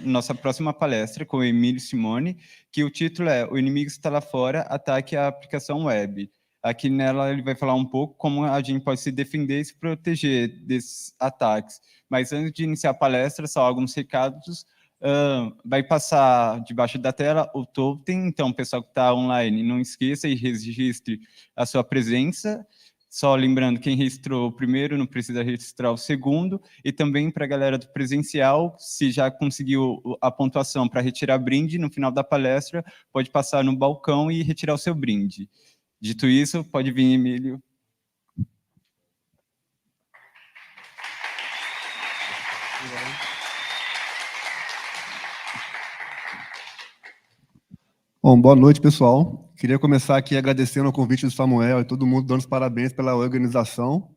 nossa próxima palestra com o Emílio Simone, que o título é O Inimigo Está Lá Fora, Ataque à Aplicação Web. Aqui nela ele vai falar um pouco como a gente pode se defender e se proteger desses ataques. Mas antes de iniciar a palestra, só alguns recados. Vai passar debaixo da tela o totem, então, pessoal que está online, não esqueça e registre a sua presença. Só lembrando, quem registrou o primeiro não precisa registrar o segundo, e também para a galera do presencial, se já conseguiu a pontuação para retirar brinde, no final da palestra, pode passar no balcão e retirar o seu brinde. Dito isso, pode vir, Emílio. Bom, boa noite, pessoal. Queria começar aqui agradecendo o convite do Samuel e todo mundo dando os parabéns pela organização.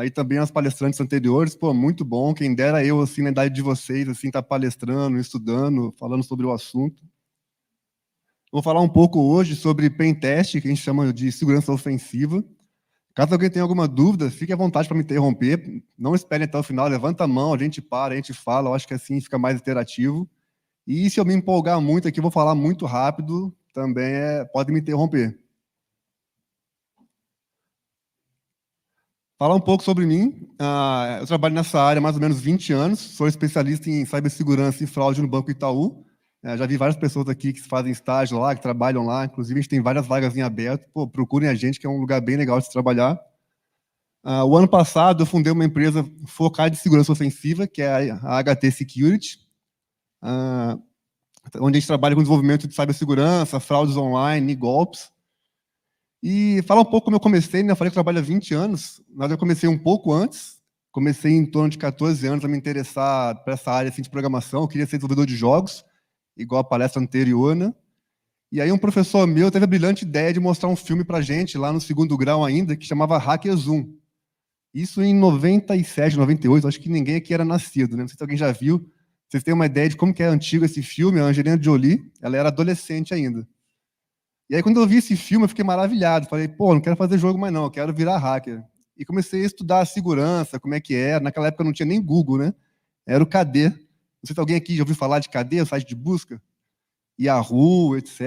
E também aos palestrantes anteriores. Pô, muito bom. Quem dera eu, assim, na idade de vocês, assim, tá palestrando, estudando, falando sobre o assunto. Vou falar um pouco hoje sobre pentest, que a gente chama de segurança ofensiva. Caso alguém tenha alguma dúvida, fique à vontade para me interromper. Não espere até o final, levanta a mão, a gente para, a gente fala. Eu acho que assim fica mais interativo. E se eu me empolgar muito aqui, eu vou falar muito rápido, também pode me interromper. Falar um pouco sobre mim. Eu trabalho nessa área há mais ou menos 20 anos, sou especialista em cibersegurança e fraude no Banco Itaú. Já vi várias pessoas aqui que fazem estágio lá, que trabalham lá, inclusive a gente tem várias vagas em aberto. Pô, procurem a gente, que é um lugar bem legal de se trabalhar. O ano passado eu fundei uma empresa focada em segurança ofensiva, que é a HT Security, onde a gente trabalha com desenvolvimento de cibersegurança, fraudes online e golpes. E falar um pouco como eu comecei, né? Eu falei que eu trabalho há 20 anos, mas eu comecei um pouco antes. Comecei em torno de 14 anos a me interessar por essa área assim, de programação. Eu queria ser desenvolvedor de jogos, igual a palestra anterior, né? E aí um professor meu teve a brilhante ideia de mostrar um filme para a gente, lá no segundo grau ainda, que chamava Hacker Zoom. Isso em 97, 98, acho que ninguém aqui era nascido, né? Não sei se alguém já viu. Vocês têm uma ideia de como que é antigo esse filme? A Angelina Jolie, ela era adolescente ainda. E aí, quando eu vi esse filme, eu fiquei maravilhado. Falei, pô, não quero fazer jogo mais não, eu quero virar hacker. E comecei a estudar a segurança, como é que era. Naquela época não tinha nem Google, né? Era o KD. Não sei se alguém aqui já ouviu falar de KD, o site de busca. Yahoo, etc.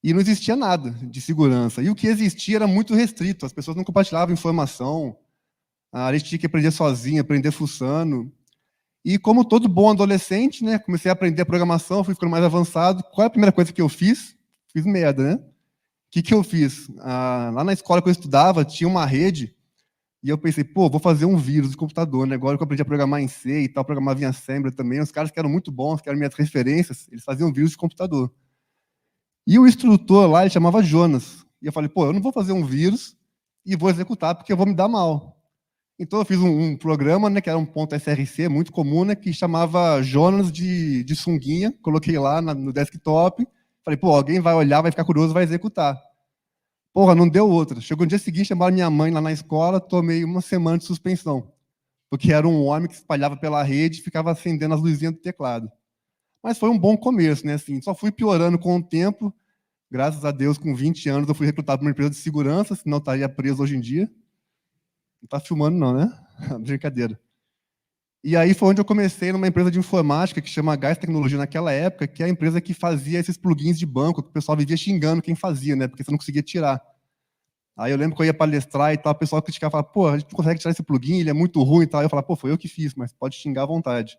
E não existia nada de segurança. E o que existia era muito restrito. As pessoas não compartilhavam informação. A gente tinha que aprender sozinho, aprender fuçando. E como todo bom adolescente, né, comecei a aprender programação, fui ficando mais avançado. Qual é a primeira coisa que eu fiz? Fiz merda, né? O que eu fiz? Lá na escola que eu estudava, tinha uma rede, e eu pensei, pô, vou fazer um vírus de computador, né? Agora que eu aprendi a programar em C e tal, programava em Assembly também, os caras que eram muito bons, que eram minhas referências, eles faziam vírus de computador. E o instrutor lá, ele chamava Jonas. E eu falei, pô, eu não vou fazer um vírus e vou executar porque eu vou me dar mal. Então eu fiz um programa, né, que era um .src muito comum, né, que chamava Jonas de sunguinha, coloquei lá no desktop, falei, pô, alguém vai olhar, vai ficar curioso, vai executar. Porra, não deu outra. Chegou no dia seguinte, chamaram minha mãe lá na escola, tomei uma semana de suspensão, porque era um homem que se espalhava pela rede e ficava acendendo as luzinhas do teclado. Mas foi um bom começo, né, assim, só fui piorando com o tempo. Graças a Deus, com 20 anos, eu fui recrutado por uma empresa de segurança, senão eu estaria preso hoje em dia. Não está filmando não, né? Brincadeira. E aí foi onde eu comecei numa empresa de informática que chama Gás Tecnologia naquela época, que é a empresa que fazia esses plugins de banco, que o pessoal vivia xingando quem fazia, né? Porque você não conseguia tirar. Aí eu lembro que eu ia palestrar e tal, o pessoal criticava, falava, pô, a gente não consegue tirar esse plugin, ele é muito ruim e tal. Aí eu falava, pô, foi eu que fiz, mas pode xingar à vontade.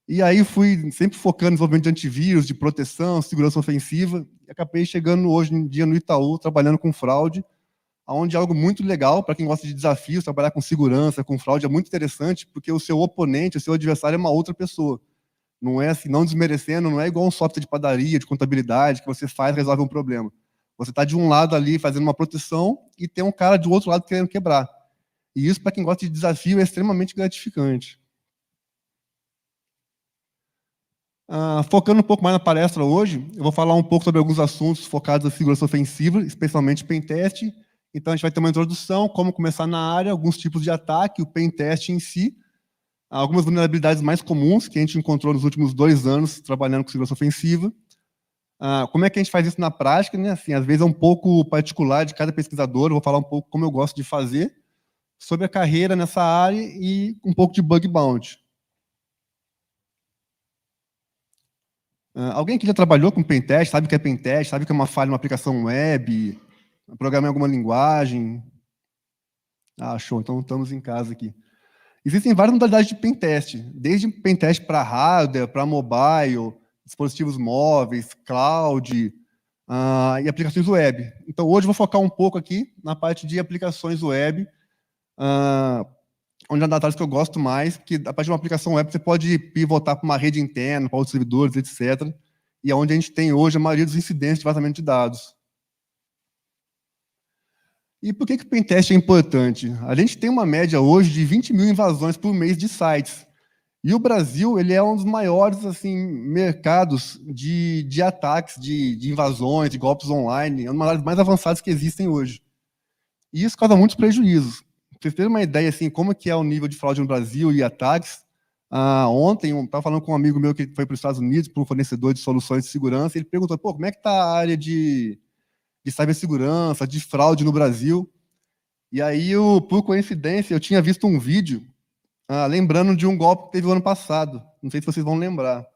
E aí fui sempre focando no desenvolvimento de antivírus, de proteção, segurança ofensiva, e acabei chegando hoje em dia no Itaú, trabalhando com fraude, onde é algo muito legal para quem gosta de desafios, trabalhar com segurança, com fraude, é muito interessante, porque o seu oponente, o seu adversário é uma outra pessoa. Não é assim, não desmerecendo, não é igual um software de padaria, de contabilidade, que você faz e resolve um problema. Você está de um lado ali fazendo uma proteção e tem um cara de outro lado querendo quebrar. E isso, para quem gosta de desafio, é extremamente gratificante. Focando um pouco mais na palestra hoje, eu vou falar um pouco sobre alguns assuntos focados na segurança ofensiva, especialmente pentest. Então, a gente vai ter uma introdução, como começar na área, alguns tipos de ataque, o pentest em si, algumas vulnerabilidades mais comuns que a gente encontrou nos últimos 2 anos trabalhando com segurança ofensiva. Como é que a gente faz isso na prática, né? Assim, às vezes é um pouco particular de cada pesquisador, eu vou falar um pouco como eu gosto de fazer, sobre a carreira nessa área e um pouco de bug bounty. Alguém que já trabalhou com pentest, sabe o que é pentest, sabe o que é uma falha numa aplicação web, programar em alguma linguagem? Ah, show, então estamos em casa aqui. Existem várias modalidades de pentest, desde pentest para hardware, para mobile, dispositivos móveis, cloud, e aplicações web. Então, hoje eu vou focar um pouco aqui na parte de aplicações web, onde é uma das que eu gosto mais, porque a partir de uma aplicação web você pode pivotar para uma rede interna, para outros servidores, etc. E é onde a gente tem hoje a maioria dos incidentes de vazamento de dados. E por que o pentest é importante? A gente tem uma média hoje de 20 mil invasões por mês de sites. E o Brasil ele é um dos maiores assim, mercados de ataques, de invasões, de golpes online, é um dos áreas mais avançadas que existem hoje. E isso causa muitos prejuízos. Para vocês terem uma ideia assim, como que é o nível de fraude no Brasil e ataques, ontem eu estava falando com um amigo meu que foi para os Estados Unidos, para um fornecedor de soluções de segurança, e ele perguntou, pô, como é que está a área de cibersegurança, de fraude no Brasil? E aí, por coincidência, eu tinha visto um vídeo lembrando de um golpe que teve o ano passado. Não sei se vocês vão lembrar.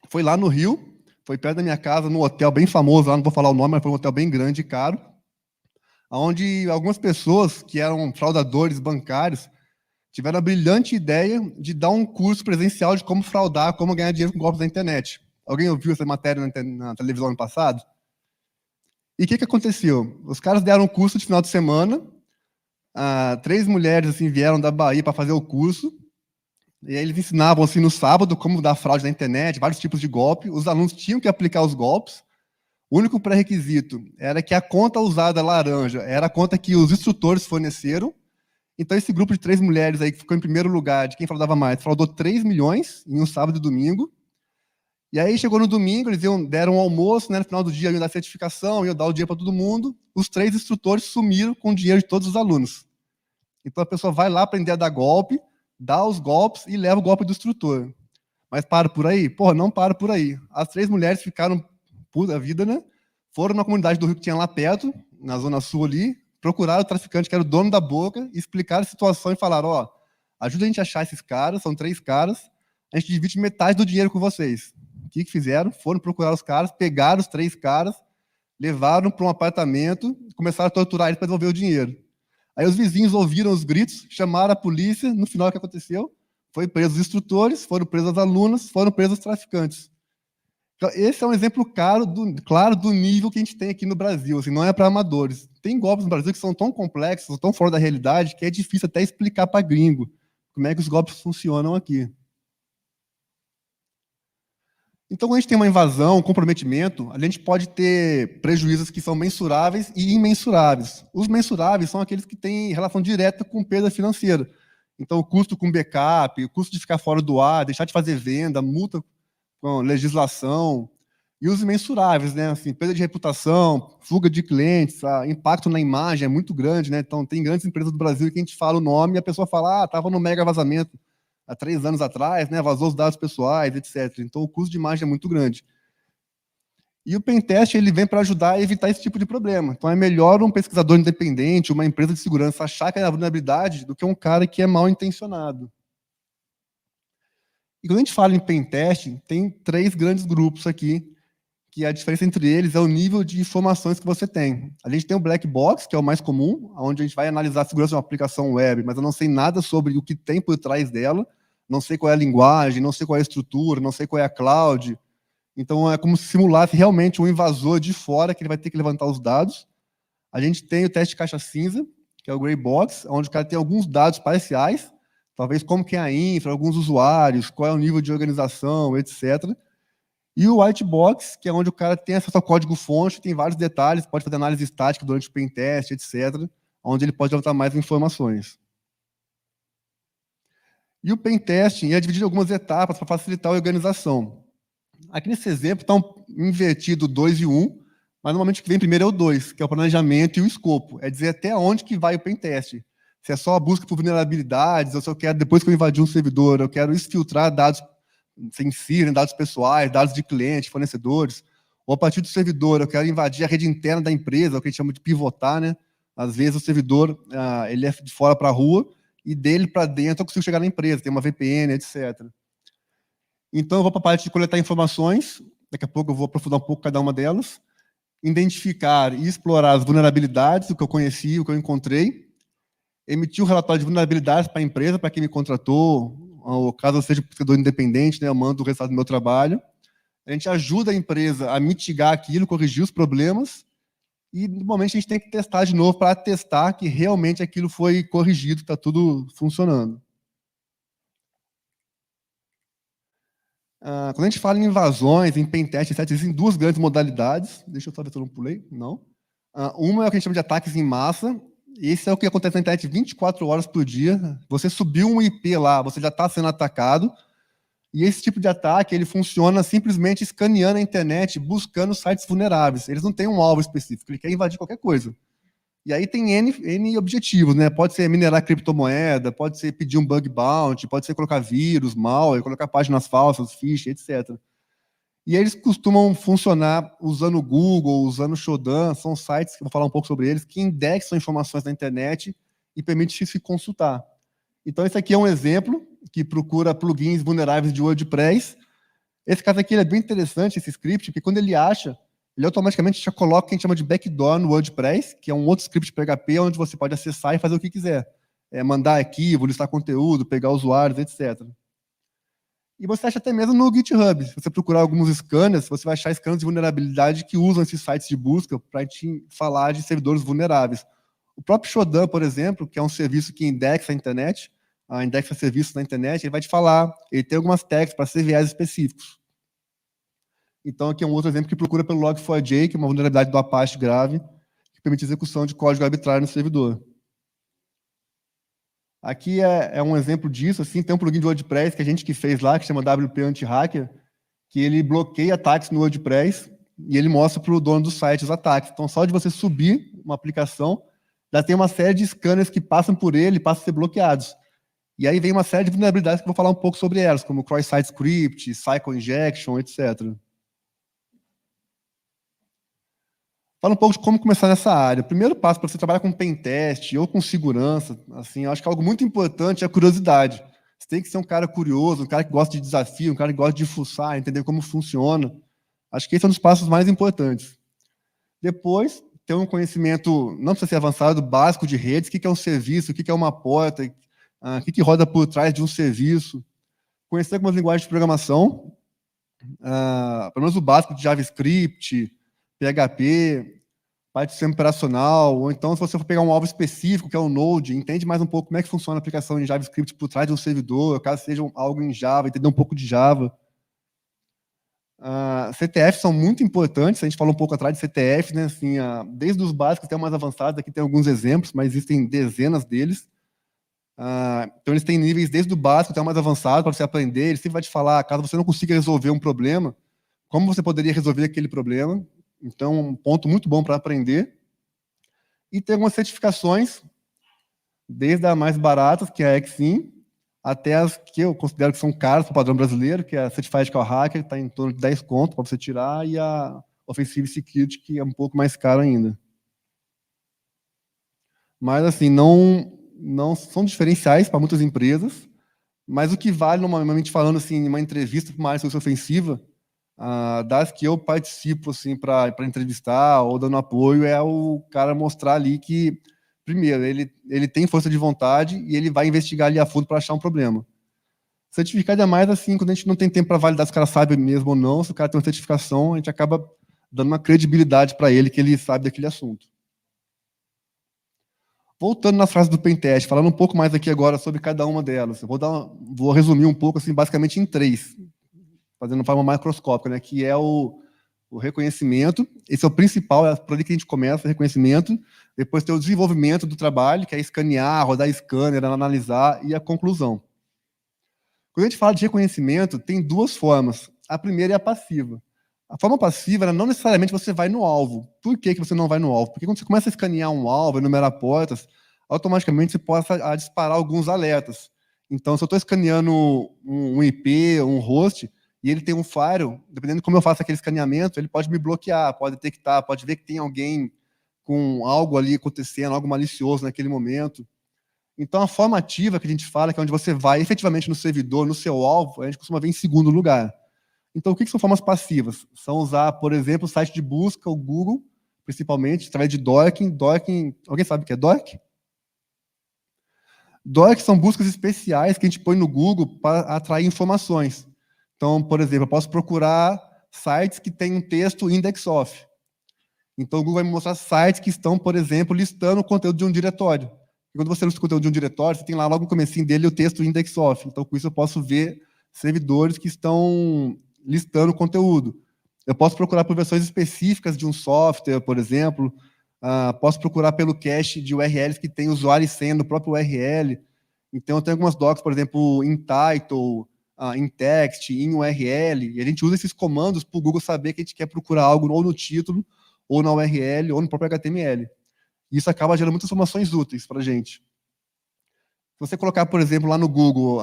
Foi lá no Rio, foi perto da minha casa, num hotel bem famoso, lá não vou falar o nome, mas foi um hotel bem grande e caro, onde algumas pessoas que eram fraudadores bancários tiveram a brilhante ideia de dar um curso presencial de como fraudar, como ganhar dinheiro com golpes da internet. Alguém ouviu essa matéria na televisão ano passado? E o que aconteceu? Os caras deram um curso de final de semana, 3 mulheres assim, vieram da Bahia para fazer o curso, e aí eles ensinavam assim, no sábado como dar fraude na internet, vários tipos de golpe. Os alunos tinham que aplicar os golpes. O único pré-requisito era que a conta usada laranja era a conta que os instrutores forneceram. Então, esse grupo de 3 mulheres aí que ficou em primeiro lugar, de quem fraudava mais, fraudou 3 milhões em um sábado e domingo. E aí, chegou no domingo, eles deram um almoço, né, no final do dia iam dar certificação, iam dar o dinheiro para todo mundo. Os 3 instrutores sumiram com o dinheiro de todos os alunos. Então, a pessoa vai lá aprender a dar golpe, dá os golpes e leva o golpe do instrutor. Mas para por aí? Porra, não para por aí. As 3 mulheres ficaram puta vida, né? Foram na comunidade do Rio que tinha lá perto, na Zona Sul ali, procuraram o traficante que era o dono da boca, explicaram a situação e falaram, ó, ajuda a gente a achar esses caras, são 3 caras, a gente divide metade do dinheiro com vocês. O que fizeram? Foram procurar os caras, pegaram os 3 caras, levaram para um apartamento, começaram a torturar eles para devolver o dinheiro. Aí os vizinhos ouviram os gritos, chamaram a polícia, no final o que aconteceu? Foi presos os instrutores, foram presos as alunas, foram presos os traficantes. Então, esse é um exemplo claro do nível que a gente tem aqui no Brasil, assim, não é para amadores. Tem golpes no Brasil que são tão complexos, tão fora da realidade, que é difícil até explicar para gringo como é que os golpes funcionam aqui. Então, quando a gente tem uma invasão, um comprometimento, a gente pode ter prejuízos que são mensuráveis e imensuráveis. Os mensuráveis são aqueles que têm relação direta com perda financeira. Então, o custo com backup, o custo de ficar fora do ar, deixar de fazer venda, multa com legislação, e os imensuráveis, né? Assim, perda de reputação, fuga de clientes, impacto na imagem é muito grande, né? Então, tem grandes empresas do Brasil que a gente fala o nome e a pessoa fala, estava no mega vazamento há 3 anos atrás, né? Vazou os dados pessoais, etc. Então, o custo de imagem é muito grande. E o pentest ele vem para ajudar a evitar esse tipo de problema. Então, é melhor um pesquisador independente, uma empresa de segurança achar que é a vulnerabilidade do que um cara que é mal intencionado. E quando a gente fala em pentest, tem 3 grandes grupos aqui, que a diferença entre eles é o nível de informações que você tem. A gente tem o black box, que é o mais comum, onde a gente vai analisar a segurança de uma aplicação web, mas eu não sei nada sobre o que tem por trás dela, não sei qual é a linguagem, não sei qual é a estrutura, não sei qual é a cloud. Então, é como se simulasse realmente um invasor de fora, que ele vai ter que levantar os dados. A gente tem o teste de caixa cinza, que é o gray box, onde o cara tem alguns dados parciais, talvez como que é a infra, alguns usuários, qual é o nível de organização, etc. E o white box, que é onde o cara tem acesso ao código-fonte, tem vários detalhes, pode fazer análise estática durante o pentest, etc., onde ele pode levantar mais informações. E o pentesting é dividido em algumas etapas para facilitar a organização. Aqui nesse exemplo está invertido 2 e 1, mas normalmente o que vem primeiro é o 2, que é o planejamento e o escopo. É dizer até onde que vai o pentest. Se é só a busca por vulnerabilidades, ou se eu quero, depois que eu invadir um servidor, eu quero exfiltrar dados sem si, né, dados pessoais, dados de clientes, fornecedores, ou a partir do servidor, eu quero invadir a rede interna da empresa, o que a gente chama de pivotar, né? Às vezes o servidor ele é de fora para a rua, e dele para dentro eu consigo chegar na empresa, tem uma VPN, etc. Então, eu vou para a parte de coletar informações, daqui a pouco eu vou aprofundar um pouco cada uma delas, identificar e explorar as vulnerabilidades, o que eu conheci, o que eu encontrei, emitir um relatório de vulnerabilidades para a empresa, para quem me contratou, ou caso eu seja pesquisador independente, né, eu mando o resultado do meu trabalho. A gente ajuda a empresa a mitigar aquilo, corrigir os problemas, e, normalmente, a gente tem que testar de novo para atestar que realmente aquilo foi corrigido, está tudo funcionando. Quando a gente fala em invasões, em pentest, etc., existem duas grandes modalidades. Deixa eu só ver se eu não pulei. Não. Uma é o que a gente chama de ataques em massa. Esse é o que acontece na internet 24 horas por dia. Você subiu um IP lá, você já está sendo atacado. E esse tipo de ataque ele funciona simplesmente escaneando a internet, buscando sites vulneráveis. Eles não têm um alvo específico, ele quer invadir qualquer coisa. E aí tem N objetivos, né? Pode ser minerar criptomoeda, pode ser pedir um bug bounty, pode ser colocar vírus, malware, colocar páginas falsas, phishing, etc. E eles costumam funcionar usando o Google, usando o Shodan, são sites, que eu vou falar um pouco sobre eles, que indexam informações na internet e permite se consultar. Então, esse aqui é um exemplo que procura plugins vulneráveis de WordPress. Esse caso aqui é bem interessante, esse script, porque quando ele acha, ele automaticamente já coloca o que a gente chama de backdoor no WordPress, que é um outro script PHP, onde você pode acessar e fazer o que quiser. Mandar arquivo, listar conteúdo, pegar usuários, etc. E você acha até mesmo no GitHub. Se você procurar alguns scanners, você vai achar scanners de vulnerabilidade que usam esses sites de busca para te falar de servidores vulneráveis. O próprio Shodan, por exemplo, que é um serviço que indexa a internet, indexa serviços na internet, ele vai te falar, ele tem algumas tags para CVEs específicos. Então, aqui é um outro exemplo que procura pelo Log4j, que é uma vulnerabilidade do Apache grave, que permite execução de código arbitrário no servidor. Aqui é um exemplo disso, assim, tem um plugin de WordPress que a gente que fez lá, que chama WP Anti-Hacker, que ele bloqueia ataques no WordPress e ele mostra para o dono do site os ataques. Então, só de você subir uma aplicação, já tem uma série de scanners que passam por ele e passam a ser bloqueados. E aí vem uma série de vulnerabilidades que eu vou falar um pouco sobre elas, como cross-site script, cycle injection, etc. Fala um pouco de como começar nessa área. O primeiro passo para você trabalhar com pentest ou com segurança, assim, eu acho que algo muito importante é a curiosidade. Você tem que ser um cara curioso, um cara que gosta de desafio, um cara que gosta de fuçar, entender como funciona. Acho que esse é um dos passos mais importantes. Depois, ter um conhecimento, não precisa ser avançado, básico de redes, o que é um serviço, o que é uma porta, o que roda por trás de um serviço. Conhecer algumas linguagens de programação, pelo menos o básico de JavaScript, PHP, parte do sistema operacional, ou então, se você for pegar um alvo específico, que é o Node, entende mais um pouco como é que funciona a aplicação em JavaScript por trás de um servidor, caso seja algo em Java, entender um pouco de Java. CTF são muito importantes, a gente falou um pouco atrás de CTF, né? Assim, desde os básicos até os mais avançados, aqui tem alguns exemplos, mas existem dezenas deles. Então, eles têm níveis desde o básico até o mais avançado para você aprender. Ele sempre vai te falar, caso você não consiga resolver um problema, como você poderia resolver aquele problema. Então, um ponto muito bom para aprender. E tem algumas certificações, desde as mais baratas, que é a Exim, até as que eu considero que são caras para o padrão brasileiro, que é a Certified Ethical Hacker, que está em torno de 10 conto para você tirar, e a Offensive Security, que é um pouco mais caro ainda. Mas, assim, não são diferenciais para muitas empresas, mas o que vale, normalmente falando assim, em uma entrevista para uma área de segurança ofensiva, das que eu participo assim, para entrevistar ou dando apoio, é o cara mostrar ali que, primeiro, ele tem força de vontade e ele vai investigar ali a fundo para achar um problema. Certificado é mais assim, quando a gente não tem tempo para validar se o cara sabe mesmo ou não, se o cara tem uma certificação, a gente acaba dando uma credibilidade para ele que ele sabe daquele assunto. Voltando nas frases do pentest, falando um pouco mais aqui agora sobre cada uma delas, eu vou resumir um pouco, assim, basicamente em 3, fazendo de forma macroscópica, né, que é o reconhecimento, esse é o principal, é por ali que a gente começa, o reconhecimento, depois tem o desenvolvimento do trabalho, que é escanear, rodar scanner, analisar, e a conclusão. Quando a gente fala de reconhecimento, tem duas formas. A primeira é a passiva. A forma passiva, não necessariamente você vai no alvo. Por que você não vai no alvo? Porque quando você começa a escanear um alvo, enumerar portas, automaticamente você pode disparar alguns alertas. Então, se eu estou escaneando um IP, um host, e ele tem um firewall, dependendo de como eu faço aquele escaneamento, ele pode me bloquear, pode detectar, pode ver que tem alguém com algo ali acontecendo, algo malicioso naquele momento. Então, a forma ativa que a gente fala, que é onde você vai efetivamente no servidor, no seu alvo, a gente costuma ver em segundo lugar. Então, o que são formas passivas? São usar, por exemplo, o site de busca, o Google, principalmente, através de docking. Docking, alguém sabe o que é dock? Dock são buscas especiais que a gente põe no Google para atrair informações. Então, por exemplo, eu posso procurar sites que têm um texto index of. Então, o Google vai me mostrar sites que estão, por exemplo, listando o conteúdo de um diretório. E quando você lista o conteúdo de um diretório, você tem lá logo no comecinho dele o texto index of. Então, com isso, eu posso ver servidores que estão listando o conteúdo. Eu posso procurar por versões específicas de um software, por exemplo. Posso procurar pelo cache de URLs que tem usuário e senha no próprio URL. Então, eu tenho algumas docs, por exemplo, in title, in text, in URL. E a gente usa esses comandos para o Google saber que a gente quer procurar algo ou no título, ou na URL, ou no próprio HTML. Isso acaba gerando muitas informações úteis para a gente. Se você colocar, por exemplo, lá no Google,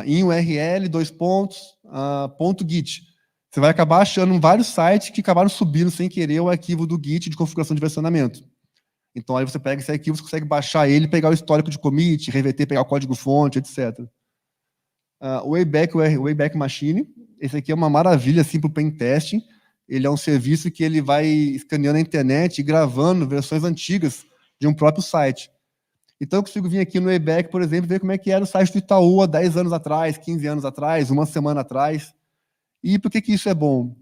em URL, .git, você vai acabar achando vários sites que acabaram subindo sem querer o arquivo do Git de configuração de versionamento. Então, aí você pega esse arquivo, você consegue baixar ele, pegar o histórico de commit, reverter, pegar o código-fonte, etc. O Wayback Machine, esse aqui é uma maravilha assim, para o pen testing. Ele é um serviço que ele vai escaneando a internet e gravando versões antigas de um próprio site. Então, eu consigo vir aqui no Wayback, por exemplo, ver como é que era o site do Itaú há 10 anos atrás, 15 anos atrás, uma semana atrás. E por que isso é bom?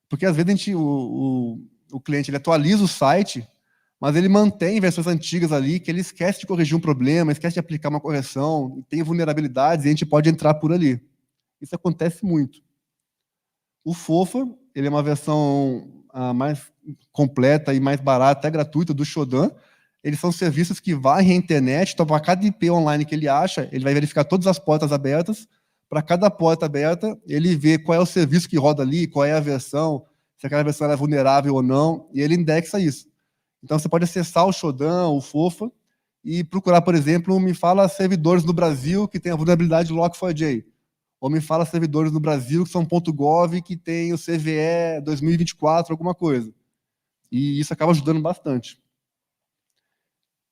Porque, às vezes, o cliente ele atualiza o site, mas ele mantém versões antigas ali, que ele esquece de corrigir um problema, esquece de aplicar uma correção, tem vulnerabilidades, e a gente pode entrar por ali. Isso acontece muito. O Fofa, ele é uma versão mais completa e mais barata, até gratuita, do Shodan. Eles são serviços que varrem a internet, então, para cada IP online que ele acha, ele vai verificar todas as portas abertas. Para cada porta aberta, ele vê qual é o serviço que roda ali, qual é a versão, se aquela versão é vulnerável ou não, e ele indexa isso. Então, você pode acessar o Shodan, o Fofa, e procurar, por exemplo, me fala servidores no Brasil que tem a vulnerabilidade Log4j. Ou me fala servidores no Brasil que são .gov, que tem o CVE 2024, alguma coisa. E isso acaba ajudando bastante.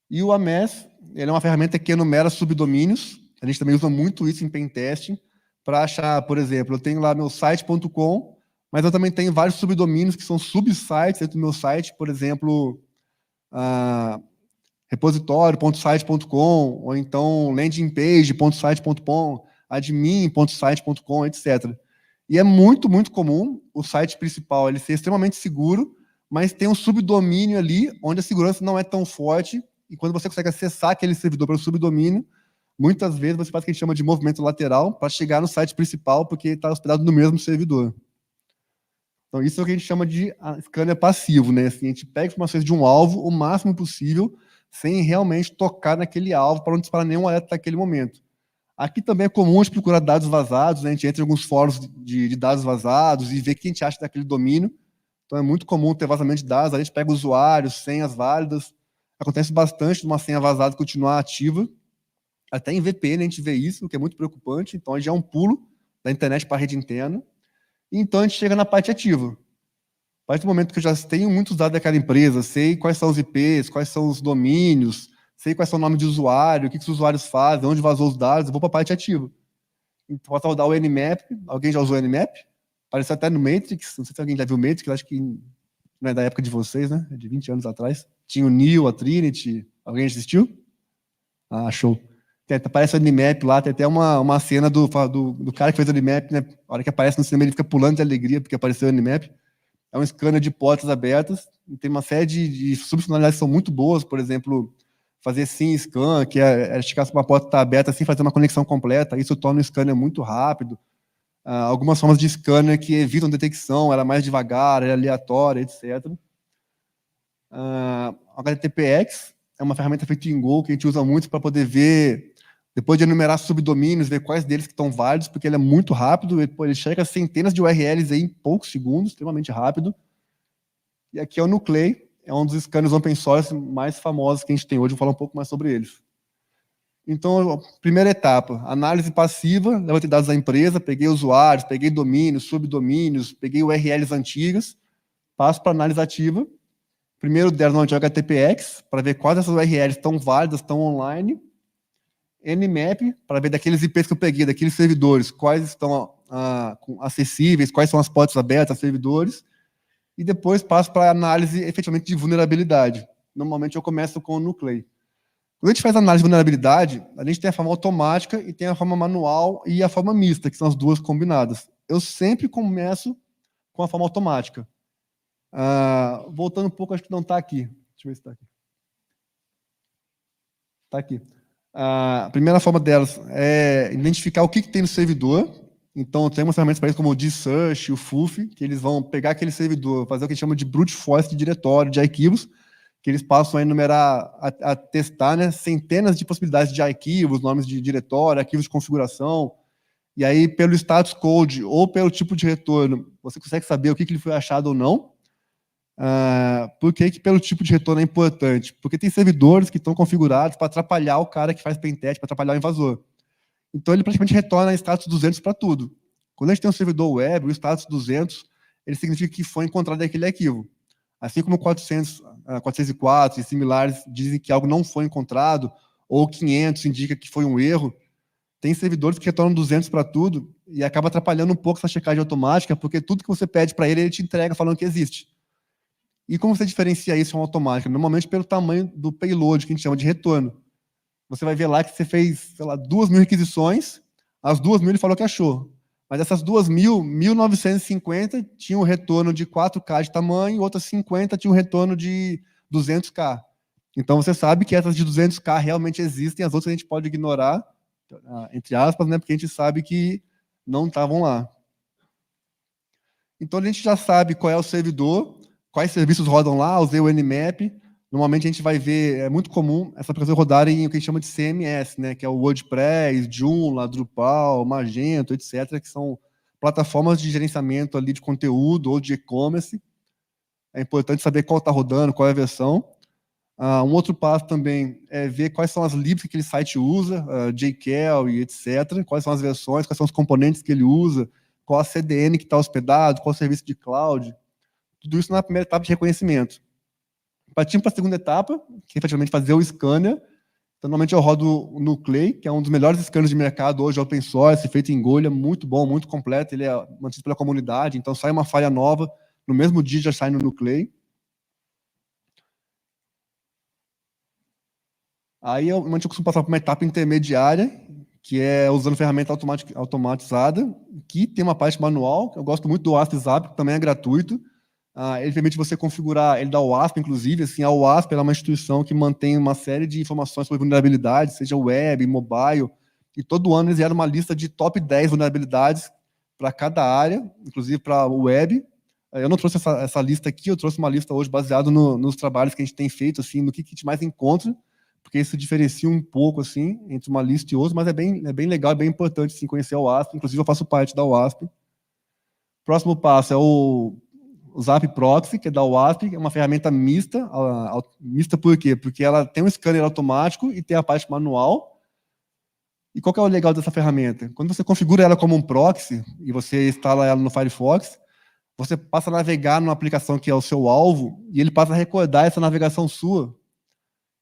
E o AMES, ele é uma ferramenta que enumera subdomínios. A gente também usa muito isso em pentesting, para achar, por exemplo, eu tenho lá meu site.com, mas eu também tenho vários subdomínios que são subsites dentro do meu site, por exemplo, repositório.site.com, ou então landingpage.site.com, admin.site.com, etc. E é muito, muito comum o site principal ele ser extremamente seguro, mas tem um subdomínio ali onde a segurança não é tão forte, e quando você consegue acessar aquele servidor pelo subdomínio, muitas vezes você faz o que a gente chama de movimento lateral para chegar no site principal, porque está hospedado no mesmo servidor. Então, isso é o que a gente chama de scanner passivo, né? Assim, a gente pega informações de um alvo o máximo possível, sem realmente tocar naquele alvo, para não disparar nenhum alerta naquele momento. Aqui também é comum a gente procurar dados vazados, né? A gente entra em alguns fóruns de dados vazados e vê o que a gente acha daquele domínio. Então, é muito comum ter vazamento de dados, a gente pega usuários, senhas válidas. Acontece bastante de uma senha vazada continuar ativa. Até em VPN a gente vê isso, o que é muito preocupante. Então, já é um pulo da internet para a rede interna. E então, a gente chega na parte ativa. A partir do momento que eu já tenho muitos dados daquela empresa, sei quais são os IPs, quais são os domínios, sei quais são o nome de usuário, o que os usuários fazem, onde vazou os dados, eu vou para a parte ativa. Então, posso rodar o Nmap. Alguém já usou o Nmap? Apareceu até no Matrix. Não sei se alguém já viu o Matrix, acho que não é da época de vocês, né? É de 20 anos atrás. Tinha o Neo, a Trinity. Alguém assistiu? Show. Aparece o Nmap lá, tem até uma cena do cara que fez o Nmap, né? A hora que aparece no cinema, ele fica pulando de alegria porque apareceu o Nmap. É um scanner de portas abertas, e tem uma série de subfuncionalidades que são muito boas, por exemplo, fazer sim scan, que é chegar se uma porta está aberta sem fazer uma conexão completa, isso torna o scanner muito rápido. Algumas formas de scanner que evitam detecção, era mais devagar, era aleatória, etc. HTTPX é uma ferramenta feita em Go que a gente usa muito para poder ver, depois de enumerar subdomínios, ver quais deles que estão válidos, porque ele é muito rápido, ele chega a centenas de URLs aí em poucos segundos, extremamente rápido. E aqui é o Nuclei, é um dos scanners open source mais famosos que a gente tem hoje, vou falar um pouco mais sobre eles. Então, primeira etapa, análise passiva, levantei dados da empresa, peguei usuários, peguei domínios, subdomínios, peguei URLs antigas, passo para análise ativa. Primeiro, der nome de HTTPX, para ver quais dessas URLs estão válidas, estão online. Nmap, para ver daqueles IPs que eu peguei, daqueles servidores, quais estão acessíveis, quais são as portas abertas a servidores, e depois passo para análise efetivamente de vulnerabilidade. Normalmente eu começo com o Nuclei. Quando a gente faz análise de vulnerabilidade, a gente tem a forma automática e tem a forma manual e a forma mista, que são as duas combinadas. Eu sempre começo com a forma automática. Voltando um pouco, acho que não está aqui. Deixa eu ver se está aqui. Está aqui. A primeira forma delas é identificar o que tem no servidor. Então, tem umas ferramentas para isso, como o Gsearch, o FUF, que eles vão pegar aquele servidor, fazer o que a gente chama de brute force de diretório, de arquivos, que eles passam a enumerar, a testar, né, centenas de possibilidades de arquivos, nomes de diretório, arquivos de configuração, e aí, pelo status code ou pelo tipo de retorno, você consegue saber o que ele foi achado ou não. Por que pelo tipo de retorno é importante? Porque tem servidores que estão configurados para atrapalhar o cara que faz pentest, para atrapalhar o invasor. Então, ele praticamente retorna status 200 para tudo. Quando a gente tem um servidor web, o status 200, ele significa que foi encontrado aquele arquivo. Assim como 404 e similares dizem que algo não foi encontrado, ou 500 indica que foi um erro, tem servidores que retornam 200 para tudo e acaba atrapalhando um pouco essa checagem automática, porque tudo que você pede para ele, ele te entrega falando que existe. E como você diferencia isso em automática? Normalmente pelo tamanho do payload, que a gente chama de retorno. Você vai ver lá que você fez, sei lá, 2.000 requisições, as 2.000 ele falou que achou. Mas essas 2.000, 1.950 tinham um retorno de 4K de tamanho, outras 50 tinham um retorno de 200K. Então você sabe que essas de 200K realmente existem, as outras a gente pode ignorar, entre aspas, né, porque a gente sabe que não estavam lá. Então a gente já sabe qual é o servidor, quais serviços rodam lá, usei o Nmap. Normalmente a gente vai ver, é muito comum essa aplicação rodar em o que a gente chama de CMS, né, que é o WordPress, Joomla, Drupal, Magento, etc., que são plataformas de gerenciamento ali de conteúdo ou de e-commerce. É importante saber qual está rodando, qual é a versão. Um outro passo também é ver quais são as libs que aquele site usa, JQuery e etc., quais são as versões, quais são os componentes que ele usa, qual a CDN que está hospedado, qual o serviço de cloud. Tudo isso na primeira etapa de reconhecimento. Partimos para a segunda etapa, que é efetivamente fazer o scanner. Então, normalmente eu rodo o Nuclei, que é um dos melhores scanners de mercado hoje, open source, feito em Go, ele é muito bom, muito completo, ele é mantido pela comunidade, então sai uma falha nova, no mesmo dia já sai no Nuclei. Aí eu costumo passar por uma etapa intermediária, que é usando ferramenta automatizada, que tem uma parte manual, eu gosto muito do WASP-Zap, que também é gratuito. Ele permite você configurar, ele dá o WASP, inclusive, assim, a WASP é uma instituição que mantém uma série de informações sobre vulnerabilidades, seja web, mobile, e todo ano eles geram uma lista de top 10 vulnerabilidades para cada área, inclusive para o web. Eu não trouxe essa lista aqui, eu trouxe uma lista hoje baseada nos trabalhos que a gente tem feito, assim, no que a gente mais encontra, porque isso diferencia um pouco, assim, entre uma lista e outra, mas é bem legal, é bem importante, sim, conhecer a WASP, inclusive eu faço parte da WASP. Próximo passo é o Zap Proxy, que é da WASP, é uma ferramenta mista. Mista por quê? Porque ela tem um scanner automático e tem a parte manual. E qual que é o legal dessa ferramenta? Quando você configura ela como um proxy e você instala ela no Firefox, você passa a navegar numa aplicação que é o seu alvo e ele passa a recordar essa navegação sua,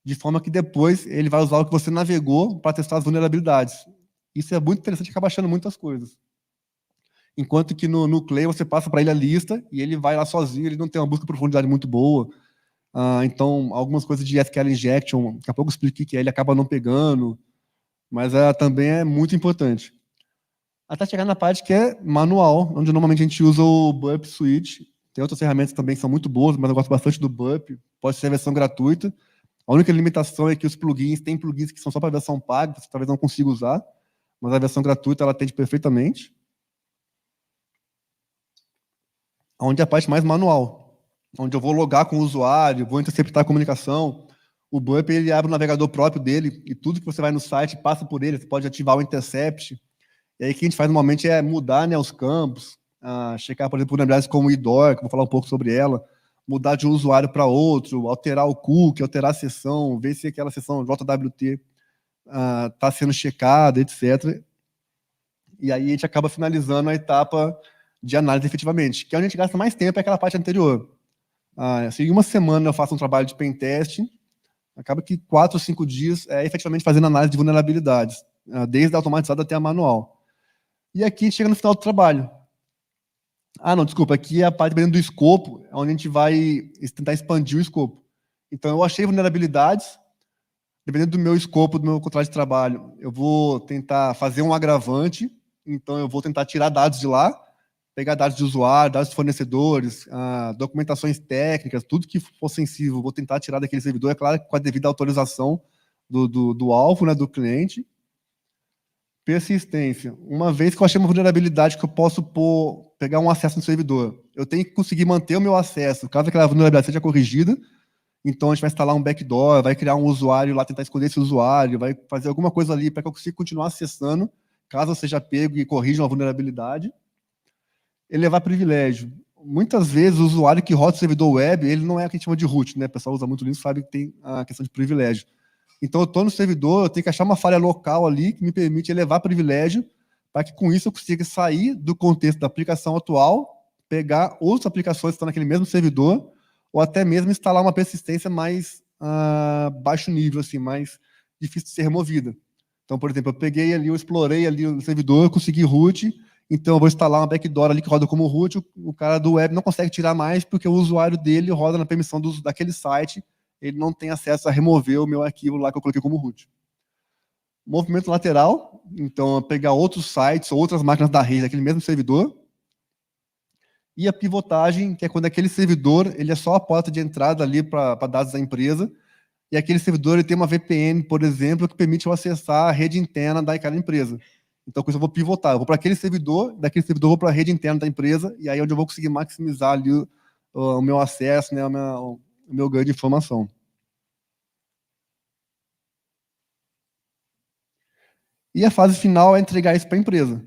de forma que depois ele vai usar o que você navegou para testar as vulnerabilidades. Isso é muito interessante, acaba achando muitas coisas. Enquanto que no Nuclei você passa para ele a lista e ele vai lá sozinho, ele não tem uma busca de profundidade muito boa. Então, algumas coisas de SQL injection, daqui a pouco eu explico o que é, ele acaba não pegando, mas também é muito importante. Até chegar na parte que é manual, onde normalmente a gente usa o Burp Suite. Tem outras ferramentas também que são muito boas, mas eu gosto bastante do Burp. Pode ser a versão gratuita. A única limitação é que os plugins, tem plugins que são só para a versão paga, você talvez não consiga usar, mas a versão gratuita ela atende perfeitamente. Onde é a parte mais manual, onde eu vou logar com o usuário, vou interceptar a comunicação. O Burp ele abre o navegador próprio dele e tudo que você vai no site passa por ele. Você pode ativar o intercept. E aí o que a gente faz normalmente é mudar, né, os campos, checar, por exemplo, vulnerabilidades como o IDOR, que eu vou falar um pouco sobre ela, mudar de um usuário para outro, alterar o cookie, alterar a sessão, ver se aquela sessão JWT está sendo checada, etc. E aí a gente acaba finalizando a etapa de análise efetivamente, que é onde a gente gasta mais tempo, é aquela parte anterior. Assim, em uma semana eu faço um trabalho de pentest, Acaba que 4 ou 5 dias é efetivamente fazendo análise de vulnerabilidades, desde a automatizada até a manual. E aqui chega no final do trabalho. Não, desculpa, aqui é a parte dentro do escopo, onde a gente vai tentar expandir o escopo. Então, eu achei vulnerabilidades, dependendo do meu escopo, do meu contrato de trabalho, eu vou tentar fazer um agravante, então eu vou tentar tirar dados de lá, pegar dados de usuário, dados de fornecedores, documentações técnicas, tudo que for sensível, vou tentar tirar daquele servidor, é claro, com a devida autorização do alvo, né, do cliente. Persistência. Uma vez que eu achei uma vulnerabilidade que eu posso pegar um acesso no servidor, eu tenho que conseguir manter o meu acesso, caso aquela vulnerabilidade seja corrigida. Então, a gente vai instalar um backdoor, vai criar um usuário lá, tentar esconder esse usuário, vai fazer alguma coisa ali para que eu consiga continuar acessando, caso eu seja pego e corrija uma vulnerabilidade. Elevar privilégio. Muitas vezes, o usuário que roda o servidor web, ele não é o que a gente chama de root, né? O pessoal usa muito Linux, sabe que tem a questão de privilégio. Então, eu estou no servidor, eu tenho que achar uma falha local ali que me permite elevar privilégio, para que com isso eu consiga sair do contexto da aplicação atual, pegar outras aplicações que estão naquele mesmo servidor, ou até mesmo instalar uma persistência mais baixo nível, assim, mais difícil de ser removida. Então, por exemplo, eu peguei ali, eu explorei ali o servidor, consegui root, então eu vou instalar uma backdoor ali que roda como root, o cara do web não consegue tirar mais porque o usuário dele roda na permissão daquele site, ele não tem acesso a remover o meu arquivo lá que eu coloquei como root. Movimento lateral, então pegar outros sites, outras máquinas da rede daquele mesmo servidor. E a pivotagem, que é quando aquele servidor ele é só a porta de entrada ali para dados da empresa, e aquele servidor ele tem uma VPN, por exemplo, que permite eu acessar a rede interna daquela empresa. Então, com isso eu vou pivotar, eu vou para aquele servidor, daquele servidor eu vou para a rede interna da empresa, e aí é onde eu vou conseguir maximizar ali o meu acesso, né, o meu ganho de informação. E a fase final é entregar isso para a empresa.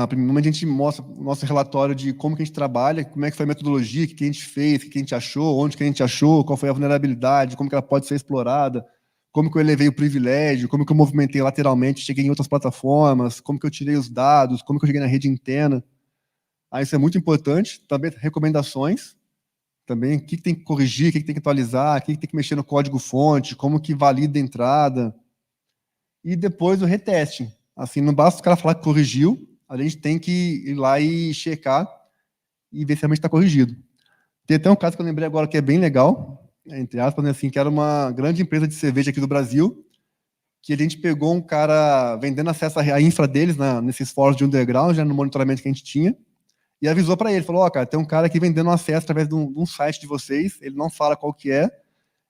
Primeiramente, a gente mostra o nosso relatório de como que a gente trabalha, como é que foi a metodologia, o que a gente fez, o que a gente achou, onde que a gente achou, qual foi a vulnerabilidade, como que ela pode ser explorada, como que eu elevei o privilégio, como que eu movimentei lateralmente, cheguei em outras plataformas, como que eu tirei os dados, como que eu cheguei na rede interna. Isso é muito importante. Também recomendações, também o que tem que corrigir, o que tem que atualizar, o que tem que mexer no código-fonte, como que valida a entrada. E depois o retesting. Assim, não basta o cara falar que corrigiu, a gente tem que ir lá e checar e ver se realmente está corrigido. Tem até um caso que eu lembrei agora que é bem legal, entre aspas, né, assim, que era uma grande empresa de cerveja aqui do Brasil, que a gente pegou um cara vendendo acesso à infra deles, nesses fóruns de underground, no monitoramento que a gente tinha, e avisou para ele, falou, cara, tem um cara aqui vendendo acesso através de um site de vocês, ele não fala qual que é,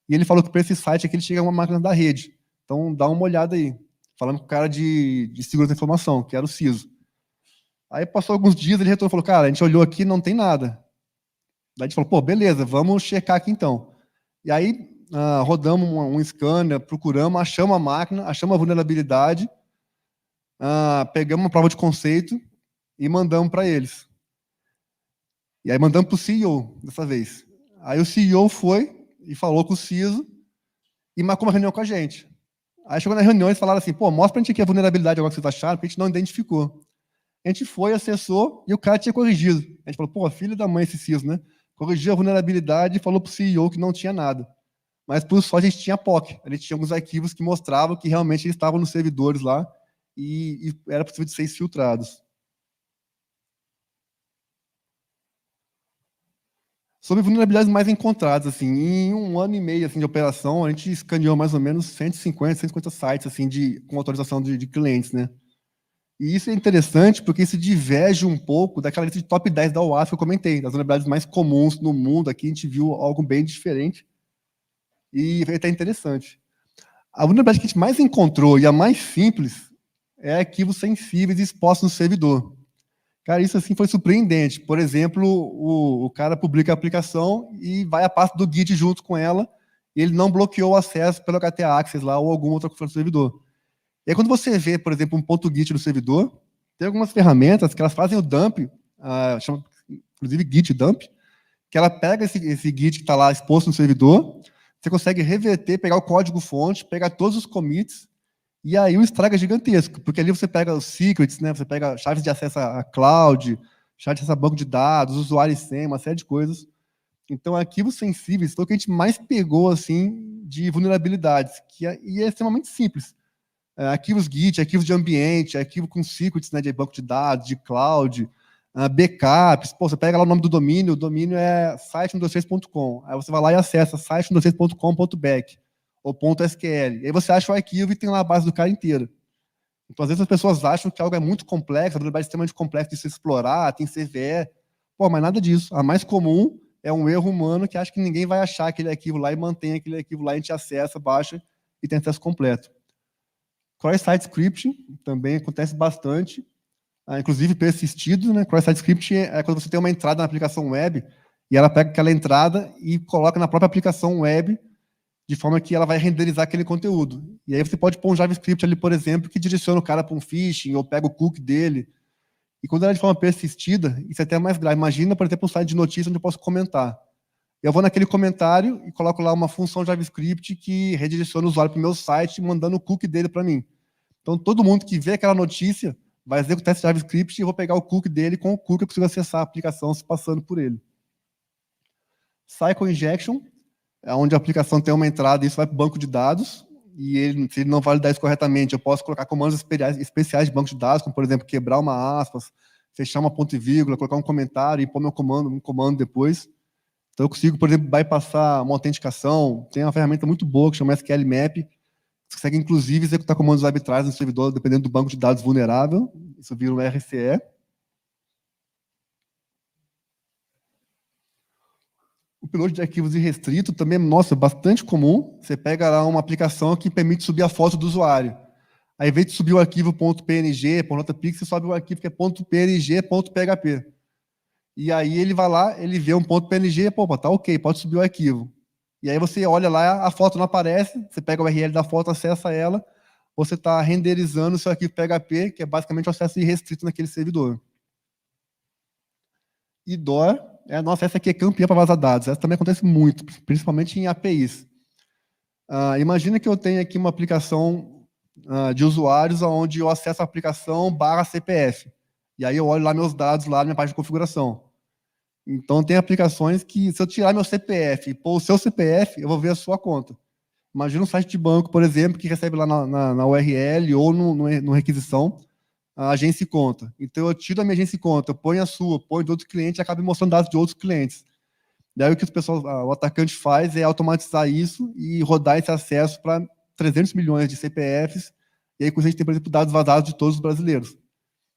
e ele falou que para esse site aqui ele chega a uma máquina da rede. Então, dá uma olhada aí. Falando com o cara de segurança da informação, que era o CISO. Aí passou alguns dias, ele retornou e falou, cara, a gente olhou aqui, não tem nada. Daí a gente falou, pô, beleza, vamos checar aqui então. E aí rodamos um scanner, procuramos, achamos a máquina, achamos a vulnerabilidade, pegamos uma prova de conceito e mandamos para eles. E aí mandamos para o CEO, dessa vez. Aí o CEO foi e falou com o CISO e marcou uma reunião com a gente. Aí chegou na reunião e falaram assim, pô, mostra pra gente aqui a vulnerabilidade agora que vocês acharam, porque a gente não identificou. A gente foi, acessou, e o cara tinha corrigido. A gente falou, pô, filho da mãe esse CISO, né? Corrigiu a vulnerabilidade e falou pro CEO que não tinha nada. Mas, por sorte, a gente tinha POC. A gente tinha alguns arquivos que mostravam que realmente eles estavam nos servidores lá e era possível de ser filtrados. Sobre vulnerabilidades mais encontradas, assim, em 1 ano e meio assim, de operação, a gente escaneou mais ou menos 150 sites assim, com autorização de clientes, né? E isso é interessante porque isso diverge um pouco daquela lista de top 10 da OASP que eu comentei, das vulnerabilidades mais comuns no mundo. Aqui a gente viu algo bem diferente e é até interessante. A vulnerabilidade que a gente mais encontrou e a mais simples é arquivos sensíveis expostos no servidor. Cara, isso assim foi surpreendente. Por exemplo, o cara publica a aplicação e vai a pasta do Git junto com ela, e ele não bloqueou o acesso pelo HTA Access lá ou alguma outra coisa do servidor. E aí, quando você vê, por exemplo, um ponto .git no servidor, tem algumas ferramentas que elas fazem o dump, chama, inclusive Git dump, que ela pega esse Git que está lá exposto no servidor, você consegue reverter, pegar o código-fonte, pegar todos os commits, e aí o estrago é gigantesco, porque ali você pega os secrets, né, você pega chaves de acesso a cloud, chave de acesso a banco de dados, usuário e senha, uma série de coisas. Então, arquivos sensíveis foi o que a gente mais pegou assim, de vulnerabilidades, e é extremamente simples. Arquivos Git, arquivos de ambiente, arquivo com secrets, né, de banco de dados, de cloud, backups. Pô, você pega lá o nome do domínio, o domínio é site123.com. Aí você vai lá e acessa site123.com.back ou .sql. E aí você acha o arquivo e tem lá a base do cara inteira. Então, às vezes as pessoas acham que algo é muito complexo, a vulnerabilidade é extremamente complexa de se explorar, tem CVE. Pô, mas nada disso. A mais comum é um erro humano que acha que ninguém vai achar aquele arquivo lá e mantém aquele arquivo lá, a gente acessa, baixa e tem acesso completo. Cross-site scripting também acontece bastante, inclusive persistido, né? Cross-site scripting é quando você tem uma entrada na aplicação web e ela pega aquela entrada e coloca na própria aplicação web de forma que ela vai renderizar aquele conteúdo. E aí você pode pôr um JavaScript ali, por exemplo, que direciona o cara para um phishing ou pega o cookie dele. E quando ela é de forma persistida, isso é até mais grave. Imagina, por exemplo, um site de notícia onde eu posso comentar. Eu vou naquele comentário e coloco lá uma função JavaScript que redireciona o usuário para o meu site, mandando o cookie dele para mim. Então, todo mundo que vê aquela notícia vai executar esse JavaScript e eu vou pegar o cookie dele, com o cookie eu consigo acessar a aplicação se passando por ele. Cycle Injection, é onde a aplicação tem uma entrada e isso vai para o banco de dados, e se ele não validar isso corretamente, eu posso colocar comandos especiais de banco de dados, como, por exemplo, quebrar uma aspas, fechar uma ponto e vírgula, colocar um comentário e pôr um comando depois. Então, eu consigo, por exemplo, bypassar uma autenticação. Tem uma ferramenta muito boa que chama SQL Map. Você consegue, inclusive, executar comandos arbitrários no servidor, dependendo do banco de dados vulnerável. Isso vira um RCE. O upload de arquivos irrestrito também, nossa, bastante comum. Você pega lá uma aplicação que permite subir a foto do usuário. Aí, ao invés de subir o arquivo .png, .pix, você sobe o arquivo que é .png.php. E aí ele vai lá, ele vê um .png, pô, tá ok, pode subir o arquivo. E aí você olha lá, a foto não aparece, você pega o URL da foto, acessa ela, você está renderizando o seu arquivo PHP, que é basicamente o acesso irrestrito naquele servidor. E DOR, nossa, essa aqui é campeã para vazar dados. Essa também acontece muito, principalmente em APIs. Imagina que eu tenho aqui uma aplicação de usuários onde eu acesso a aplicação /CPF. E aí eu olho lá meus dados lá na minha página de configuração. Então, tem aplicações que, se eu tirar meu CPF e pôr o seu CPF, eu vou ver a sua conta. Imagina um site de banco, por exemplo, que recebe lá na URL ou no requisição a agência e conta. Então, eu tiro a minha agência e conta, ponho a sua, ponho de outro cliente e acabo mostrando dados de outros clientes. Daí, o que o atacante faz é automatizar isso e rodar esse acesso para 300 milhões de CPFs, e aí, com isso, a gente tem, por exemplo, dados vazados de todos os brasileiros.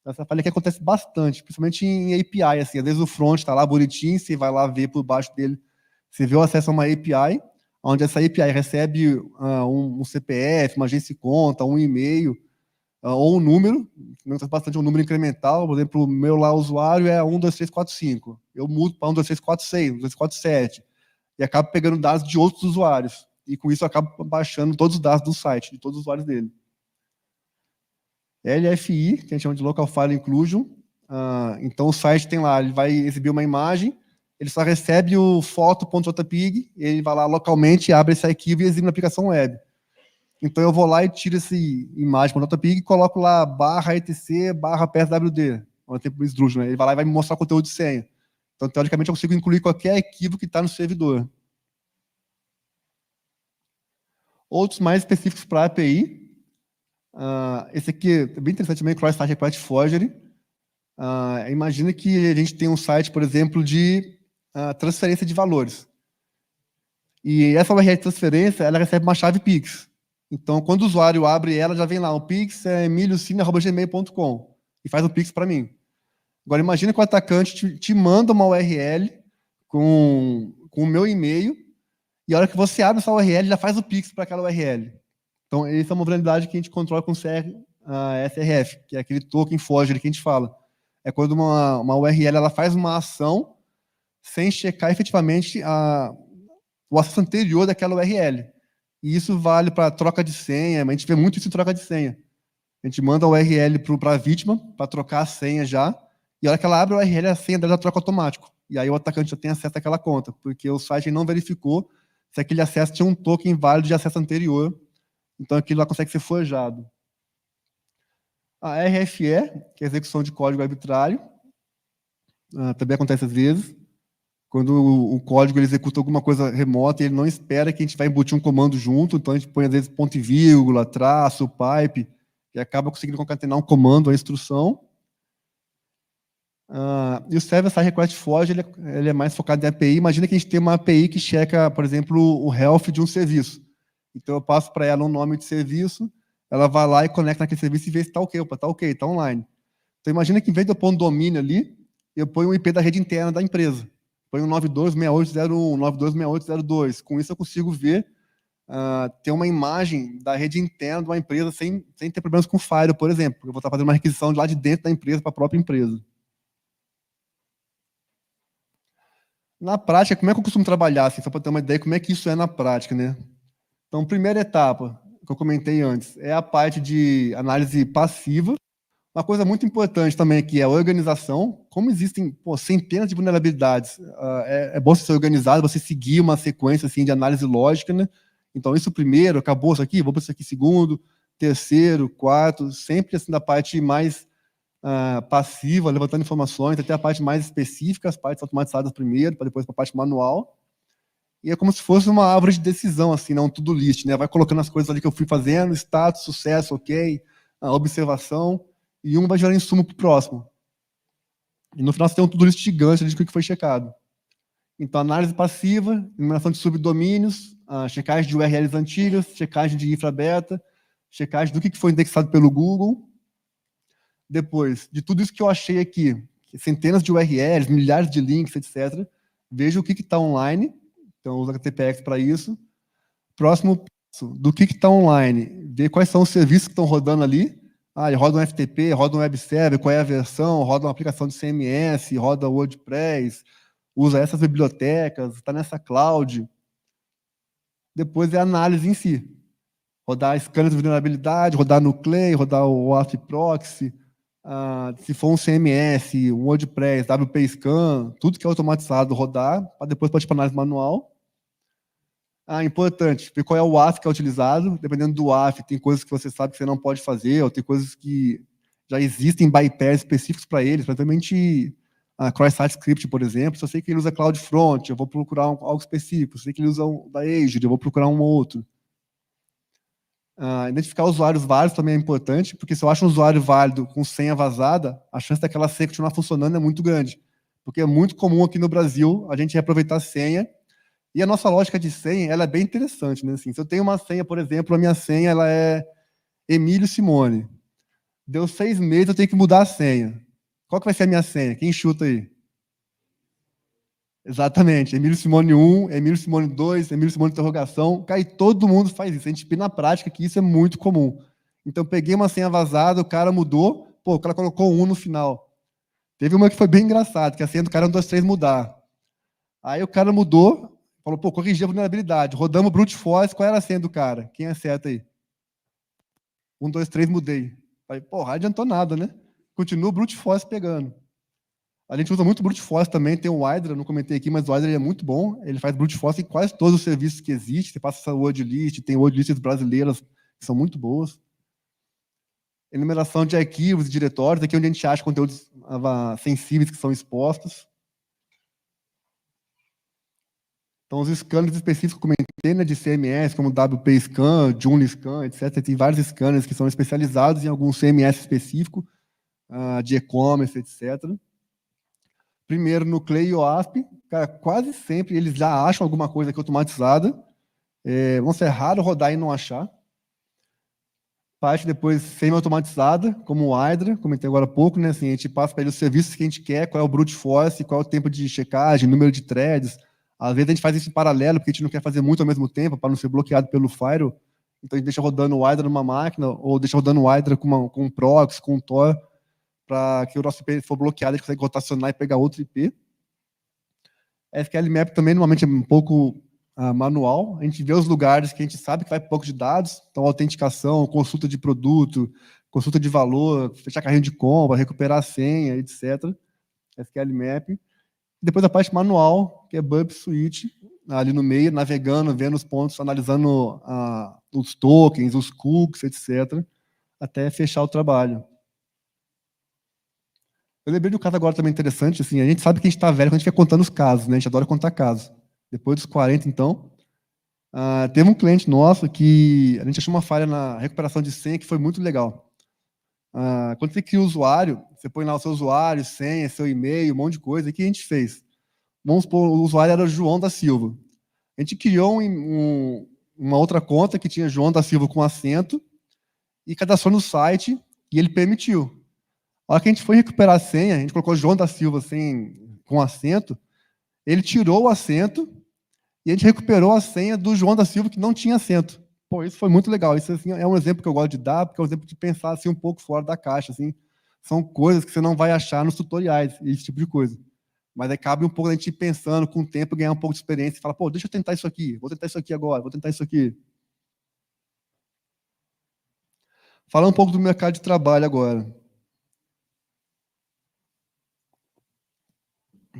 Essa falha aqui acontece bastante, principalmente em API. Assim, às vezes o front está lá bonitinho, você vai lá ver por baixo dele, você vê o acesso a uma API, onde essa API recebe um CPF, uma agência de conta, um e-mail, ou um número, bastante um número incremental. Por exemplo, o meu lá usuário é 12345. Eu mudo para 12346, 12347, e acabo pegando dados de outros usuários. E com isso eu acabo baixando todos os dados do site, de todos os usuários dele. LFI, que a gente chama de Local File Inclusion. Então, o site tem lá, ele vai exibir uma imagem, ele só recebe o foto.jpg, ele vai lá localmente, abre esse arquivo e exibe na aplicação web. Então, eu vou lá e tiro essa imagem.jpg e coloco lá /etc/pswd, onde tem o esdrúxulo, né? Ele vai lá e vai me mostrar o conteúdo de senha. Então, teoricamente, eu consigo incluir qualquer arquivo que está no servidor. Outros mais específicos para a API. Esse aqui é bem interessante também, Cross-Site Request Forgery. Imagina que a gente tem um site, por exemplo, de transferência de valores. E essa URL de transferência, ela recebe uma chave Pix. Então, quando o usuário abre ela, já vem lá, o Pix é emiliocine@gmail.com e faz o Pix para mim. Agora, imagina que o atacante te manda uma URL com o meu e-mail, e a hora que você abre essa URL, ele já faz o Pix para aquela URL. Então, essa é uma vulnerabilidade que a gente controla com SRF, que é aquele token forgery que a gente fala. É quando uma URL ela faz uma ação sem checar efetivamente o acesso anterior daquela URL. E isso vale para troca de senha, a gente vê muito isso em troca de senha. A gente manda a URL para a vítima, para trocar a senha já, e a hora que ela abre a URL, a senha dela já troca automático. E aí o atacante já tem acesso àquela conta, porque o site não verificou se aquele acesso tinha um token válido de acesso anterior. Então, aquilo lá consegue ser forjado. A RFE, que é a execução de código arbitrário, também acontece às vezes. quando o código ele executa alguma coisa remota, ele não espera que a gente vai embutir um comando junto, então a gente põe, às vezes, ponto e vírgula, traço, pipe, e acaba conseguindo concatenar um comando, a instrução. E o Server-Side Request Forge ele é mais focado em API. Imagina que a gente tem uma API que checa, por exemplo, o health de um serviço. Então, eu passo para ela um nome de serviço, ela vai lá e conecta naquele serviço e vê se está ok. Opa, está ok, está online. Então, imagina que, em vez de eu pôr um domínio ali, eu ponho o IP da rede interna da empresa. Ponho 92.68.01, 92.68.02. Com isso, eu consigo ver, ter uma imagem da rede interna de uma empresa sem ter problemas com o Firewall, por exemplo. Eu vou estar fazendo uma requisição de lá de dentro da empresa para a própria empresa. Na prática, como é que eu costumo trabalhar, assim, só para ter uma ideia como é que isso é na prática, né? Então, primeira etapa, que eu comentei antes, é a parte de análise passiva. Uma coisa muito importante também aqui é a organização. Como existem centenas de vulnerabilidades, é bom você ser organizado, você seguir uma sequência assim, de análise lógica, né? Então, isso primeiro, acabou isso aqui, vou para isso aqui segundo, terceiro, quarto, sempre assim da parte mais passiva, levantando informações, até a parte mais específica, as partes automatizadas primeiro, para depois para a parte manual. E é como se fosse uma árvore de decisão, assim, não um to-do list, né? Vai colocando as coisas ali que eu fui fazendo, status, sucesso, ok, observação, e um vai gerar insumo para o próximo. E no final você tem um to-do list gigante de o que foi checado. Então, análise passiva, eliminação de subdomínios, checagem de URLs antigas, checagem de infra beta, checagem do que foi indexado pelo Google. Depois de tudo isso que eu achei aqui, centenas de URLs, milhares de links, etc., veja o que está online. Então, usa a TPX para isso. Próximo passo, do que está online, ver quais são os serviços que estão rodando ali. Ele roda um FTP, roda um web server, qual é a versão, roda uma aplicação de CMS, roda WordPress, usa essas bibliotecas, está nessa cloud. Depois é a análise em si. Rodar scanners de vulnerabilidade, rodar Nuclei, rodar o WAF Proxy, se for um CMS, um WordPress, WP Scan, tudo que é automatizado, rodar, para depois pode ir para análise manual. Importante, ver qual é o WAF que é utilizado. Dependendo do WAF, tem coisas que você sabe que você não pode fazer, ou tem coisas que já existem bypass específicos para eles, principalmente cross-site script, por exemplo. Se eu sei que ele usa CloudFront, eu vou procurar algo específico. Se eu sei que ele usa da Azure, eu vou procurar um outro. Identificar usuários válidos também é importante, porque se eu acho um usuário válido com senha vazada, a chance daquela senha continuar funcionando é muito grande. Porque é muito comum aqui no Brasil a gente reaproveitar a senha. E a nossa lógica de senha ela é bem interessante, né? Assim, se eu tenho uma senha, por exemplo, a minha senha ela é Emílio Simone. Deu 6 meses, eu tenho que mudar a senha. Qual que vai ser a minha senha? Quem chuta aí? Exatamente. Emílio Simone 1, Emílio Simone 2, Emílio Simone interrogação. Cara, e todo mundo faz isso. A gente vê na prática que isso é muito comum. Então, eu peguei uma senha vazada, o cara mudou, o cara colocou 1 no final. Teve uma que foi bem engraçada, que a senha do cara é 1, 2, 3 mudar. Aí o cara mudou, falou, corrigi a vulnerabilidade. Rodamos brute force, qual era a senha do cara? Quem acerta aí? 1, 2, 3, mudei. Falei, não adiantou nada, né? Continua o brute force pegando. A gente usa muito brute force também, tem o Hydra, não comentei aqui, mas o Hydra é muito bom. Ele faz brute force em quase todos os serviços que existem. Você passa essa word list, tem word lists brasileiras que são muito boas. Enumeração de arquivos e diretórios, aqui é onde a gente acha conteúdos sensíveis que são expostos. Então, os scanners específicos, como comentei, né, de CMS, como WP Scan, Joomla Scan, etc. Tem vários scanners que são especializados em algum CMS específico, de e-commerce, etc. Primeiro, Nuclei e OASP, cara, quase sempre eles já acham alguma coisa aqui automatizada. Vão ser raro rodar e não achar. Parte depois semi-automatizada, como o Hydra, comentei agora há pouco, né? Assim, a gente passa para ele os serviços que a gente quer, qual é o brute force, qual é o tempo de checagem, número de threads. Às vezes a gente faz isso em paralelo, porque a gente não quer fazer muito ao mesmo tempo, para não ser bloqueado pelo firewall. Então a gente deixa rodando o Hydra numa máquina, ou deixa rodando o Hydra com um proxy, com um Tor, para que o nosso IP for bloqueado, a gente consegue rotacionar e pegar outro IP. SQL Map também, normalmente, é um pouco manual. A gente vê os lugares que a gente sabe que vai pouco de dados, então autenticação, consulta de produto, consulta de valor, fechar carrinho de compra, recuperar a senha, etc. SQL Map. Depois a parte manual, que é Burp Suite, ali no meio, navegando, vendo os pontos, analisando os tokens, os cookies, etc., até fechar o trabalho. Eu lembrei de um caso agora também interessante, assim, a gente sabe que a gente está velho quando a gente fica contando os casos, né? A gente adora contar casos. Depois dos 40, então, teve um cliente nosso que a gente achou uma falha na recuperação de senha que foi muito legal. Quando você cria o usuário, você põe lá o seu usuário, senha, seu e-mail, um monte de coisa. E o que a gente fez? Vamos supor, o usuário era João da Silva. A gente criou uma outra conta que tinha João da Silva com acento e cadastrou no site e ele permitiu. A hora que a gente foi recuperar a senha, a gente colocou João da Silva com acento, ele tirou o acento e a gente recuperou a senha do João da Silva que não tinha acento. Pô, isso foi muito legal. Isso assim, é um exemplo que eu gosto de dar, porque é um exemplo de pensar assim, um pouco fora da caixa. Assim. São coisas que você não vai achar nos tutoriais, esse tipo de coisa. Mas aí cabe um pouco a gente ir pensando com o tempo, ganhar um pouco de experiência e falar, pô, deixa eu tentar isso aqui, vou tentar isso aqui agora, vou tentar isso aqui. Falar um pouco do mercado de trabalho agora.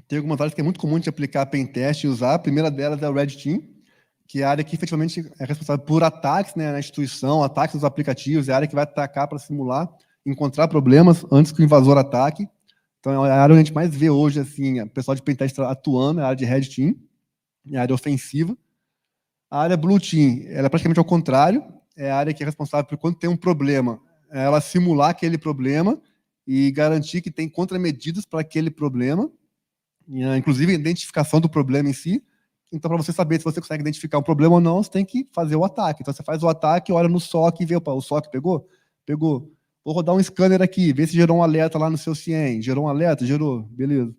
Tem algumas áreas que é muito comum de aplicar pentest e usar. A primeira delas é o Red Team, que é a área que efetivamente é responsável por ataques, né, na instituição, ataques nos aplicativos, é a área que vai atacar para simular, encontrar problemas antes que o invasor ataque. Então, é a área onde a gente mais vê hoje, assim, o pessoal de pentest atuando, é a área de Red Team, é a área ofensiva. A área Blue Team, ela é praticamente ao contrário, é a área que é responsável por quando tem um problema, ela simular aquele problema e garantir que tem contramedidas para aquele problema, inclusive a identificação do problema em si. Então, para você saber se você consegue identificar um problema ou não, você tem que fazer o ataque. Então, você faz o ataque, olha no SOC e vê, opa, o SOC pegou? Pegou. Vou rodar um scanner aqui, ver se gerou um alerta lá no seu CIEM. Gerou um alerta? Gerou. Beleza.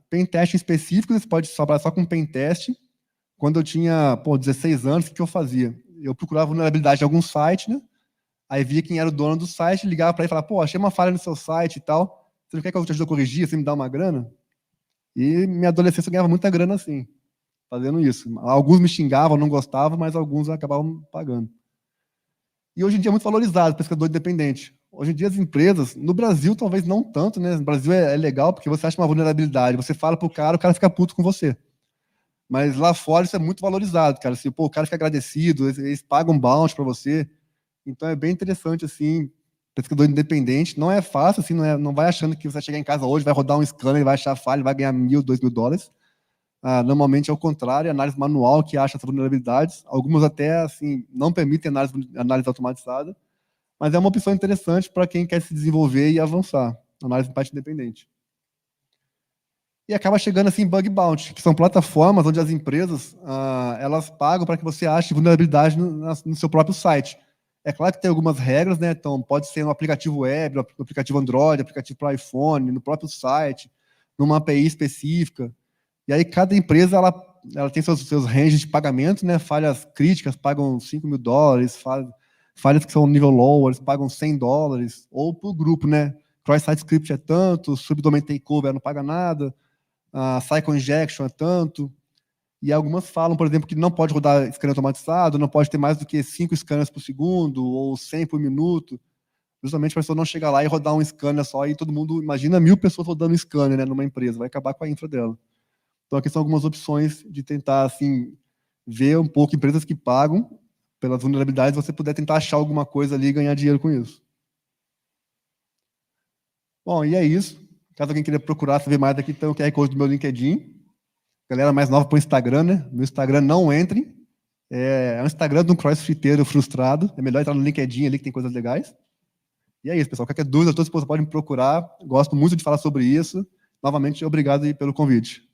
Pentest específico, você pode trabalhar só com pentest. Quando eu tinha 16 anos, o que eu fazia? Eu procurava vulnerabilidade em algum site, né? Aí via quem era o dono do site, ligava para ele e falava, pô, achei uma falha no seu site e tal. Você não quer que eu te ajude a corrigir? Você me dá uma grana? E minha adolescência eu ganhava muita grana assim, fazendo isso. Alguns me xingavam, não gostavam, mas alguns acabavam pagando. E hoje em dia é muito valorizado o pescador independente. Hoje em dia as empresas, no Brasil talvez não tanto, né? No Brasil é legal porque você acha uma vulnerabilidade, você fala pro cara, o cara fica puto com você. Mas lá fora isso é muito valorizado, cara. Assim, pô, o cara fica agradecido, eles pagam bounty para você. Então é bem interessante, assim, pesquisador independente. Não é fácil, assim, não vai achando que você vai chegar em casa hoje, vai rodar um scanner, vai achar falha, vai ganhar $1.000, $2.000. Normalmente é o contrário, análise manual que acha essas vulnerabilidades. Algumas até, assim, não permitem análise automatizada, mas é uma opção interessante para quem quer se desenvolver e avançar. Análise de parte independente. E acaba chegando assim bug bounty, que são plataformas onde as empresas elas pagam para que você ache vulnerabilidade no seu próprio site. É claro que tem algumas regras, né? Então pode ser no aplicativo web, no aplicativo Android, aplicativo para iPhone, no próprio site, numa API específica. E aí cada empresa ela tem seus ranges de pagamento, né? Falhas críticas pagam $5.000, falhas que são nível low, eles pagam $100, ou por grupo, né? Cross-site script é tanto, subdomain takeover não paga nada. Cycle Injection é tanto, e algumas falam, por exemplo, que não pode rodar scanner automatizado, não pode ter mais do que 5 scanners por segundo, ou 100 por minuto, justamente para a pessoa não chegar lá e rodar um scanner só, e todo mundo, imagina 1.000 pessoas rodando um scanner, né, numa empresa, vai acabar com a infra dela. Então aqui são algumas opções de tentar, assim, ver um pouco empresas que pagam pelas vulnerabilidades, você puder tentar achar alguma coisa ali e ganhar dinheiro com isso. Bom, e é isso. Caso alguém queira procurar saber mais aqui, tem o QR Code do meu LinkedIn. Galera mais nova para o Instagram, né? No Instagram não entrem. É um Instagram de um crossfiteiro frustrado. É melhor entrar no LinkedIn ali que tem coisas legais. E é isso, pessoal. Qualquer dúvida, todos podem me procurar. Gosto muito de falar sobre isso. Novamente, obrigado aí pelo convite.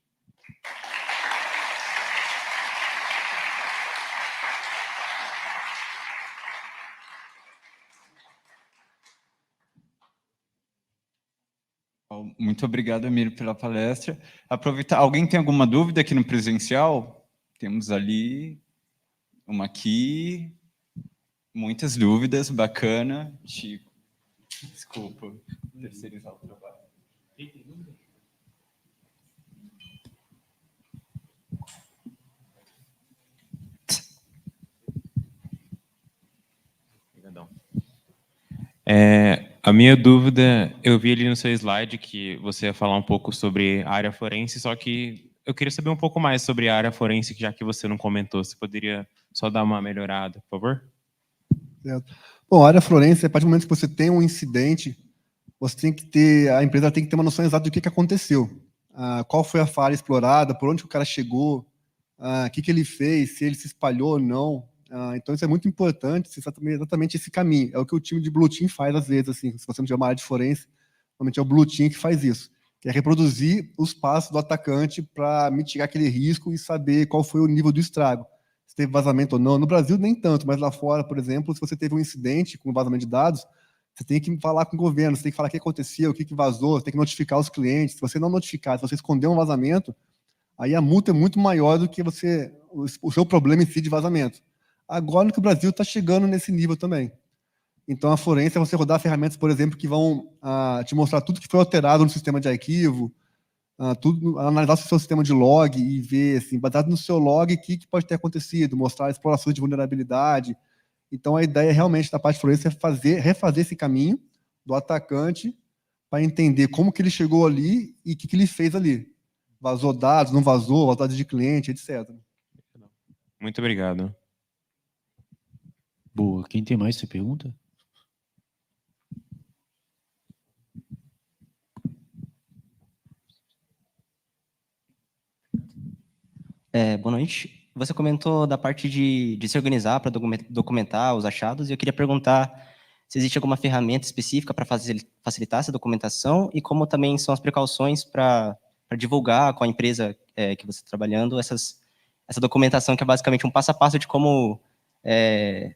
Muito obrigado, Emílio, pela palestra. Aproveitar. Alguém tem alguma dúvida aqui no presencial? Temos ali, uma aqui. Muitas dúvidas, bacana. Chico, desculpa, terceirizar o trabalho. A minha dúvida, eu vi ali no seu slide que você ia falar um pouco sobre a área forense, só que eu queria saber um pouco mais sobre a área forense, já que você não comentou. Você poderia só dar uma melhorada, por favor? Certo. Bom, a área forense, a partir do momento que você tem um incidente, a empresa tem que ter uma noção exata do que aconteceu. Qual foi a falha explorada, por onde o cara chegou, o que ele fez, se ele se espalhou ou não. Então, isso é muito importante, exatamente esse caminho. É o que o time de Blue Team faz, às vezes, assim, se você não tiver uma área de forense, normalmente é o Blue Team que faz isso, que é reproduzir os passos do atacante para mitigar aquele risco e saber qual foi o nível do estrago. Se teve vazamento ou não. No Brasil, nem tanto, mas lá fora, por exemplo, se você teve um incidente com vazamento de dados, você tem que falar com o governo, você tem que falar o que aconteceu, o que vazou, você tem que notificar os clientes. Se você não notificar, se você esconder um vazamento, aí a multa é muito maior do que o seu problema em si de vazamento. Agora que o Brasil está chegando nesse nível também. Então, a forense é você rodar ferramentas, por exemplo, que vão te mostrar tudo que foi alterado no sistema de arquivo, analisar o seu sistema de log e ver, assim, baseado no seu log, o que pode ter acontecido, mostrar explorações de vulnerabilidade. Então, a ideia realmente da parte forense é refazer esse caminho do atacante para entender como que ele chegou ali e o que ele fez ali. Vazou dados, não vazou dados de cliente, etc. Muito obrigado. Boa. Quem tem mais essa pergunta? Boa noite. Você comentou da parte de se organizar para documentar os achados, e eu queria perguntar se existe alguma ferramenta específica para facilitar essa documentação e como também são as precauções para divulgar com a empresa que você está trabalhando essa documentação, que é basicamente um passo a passo de como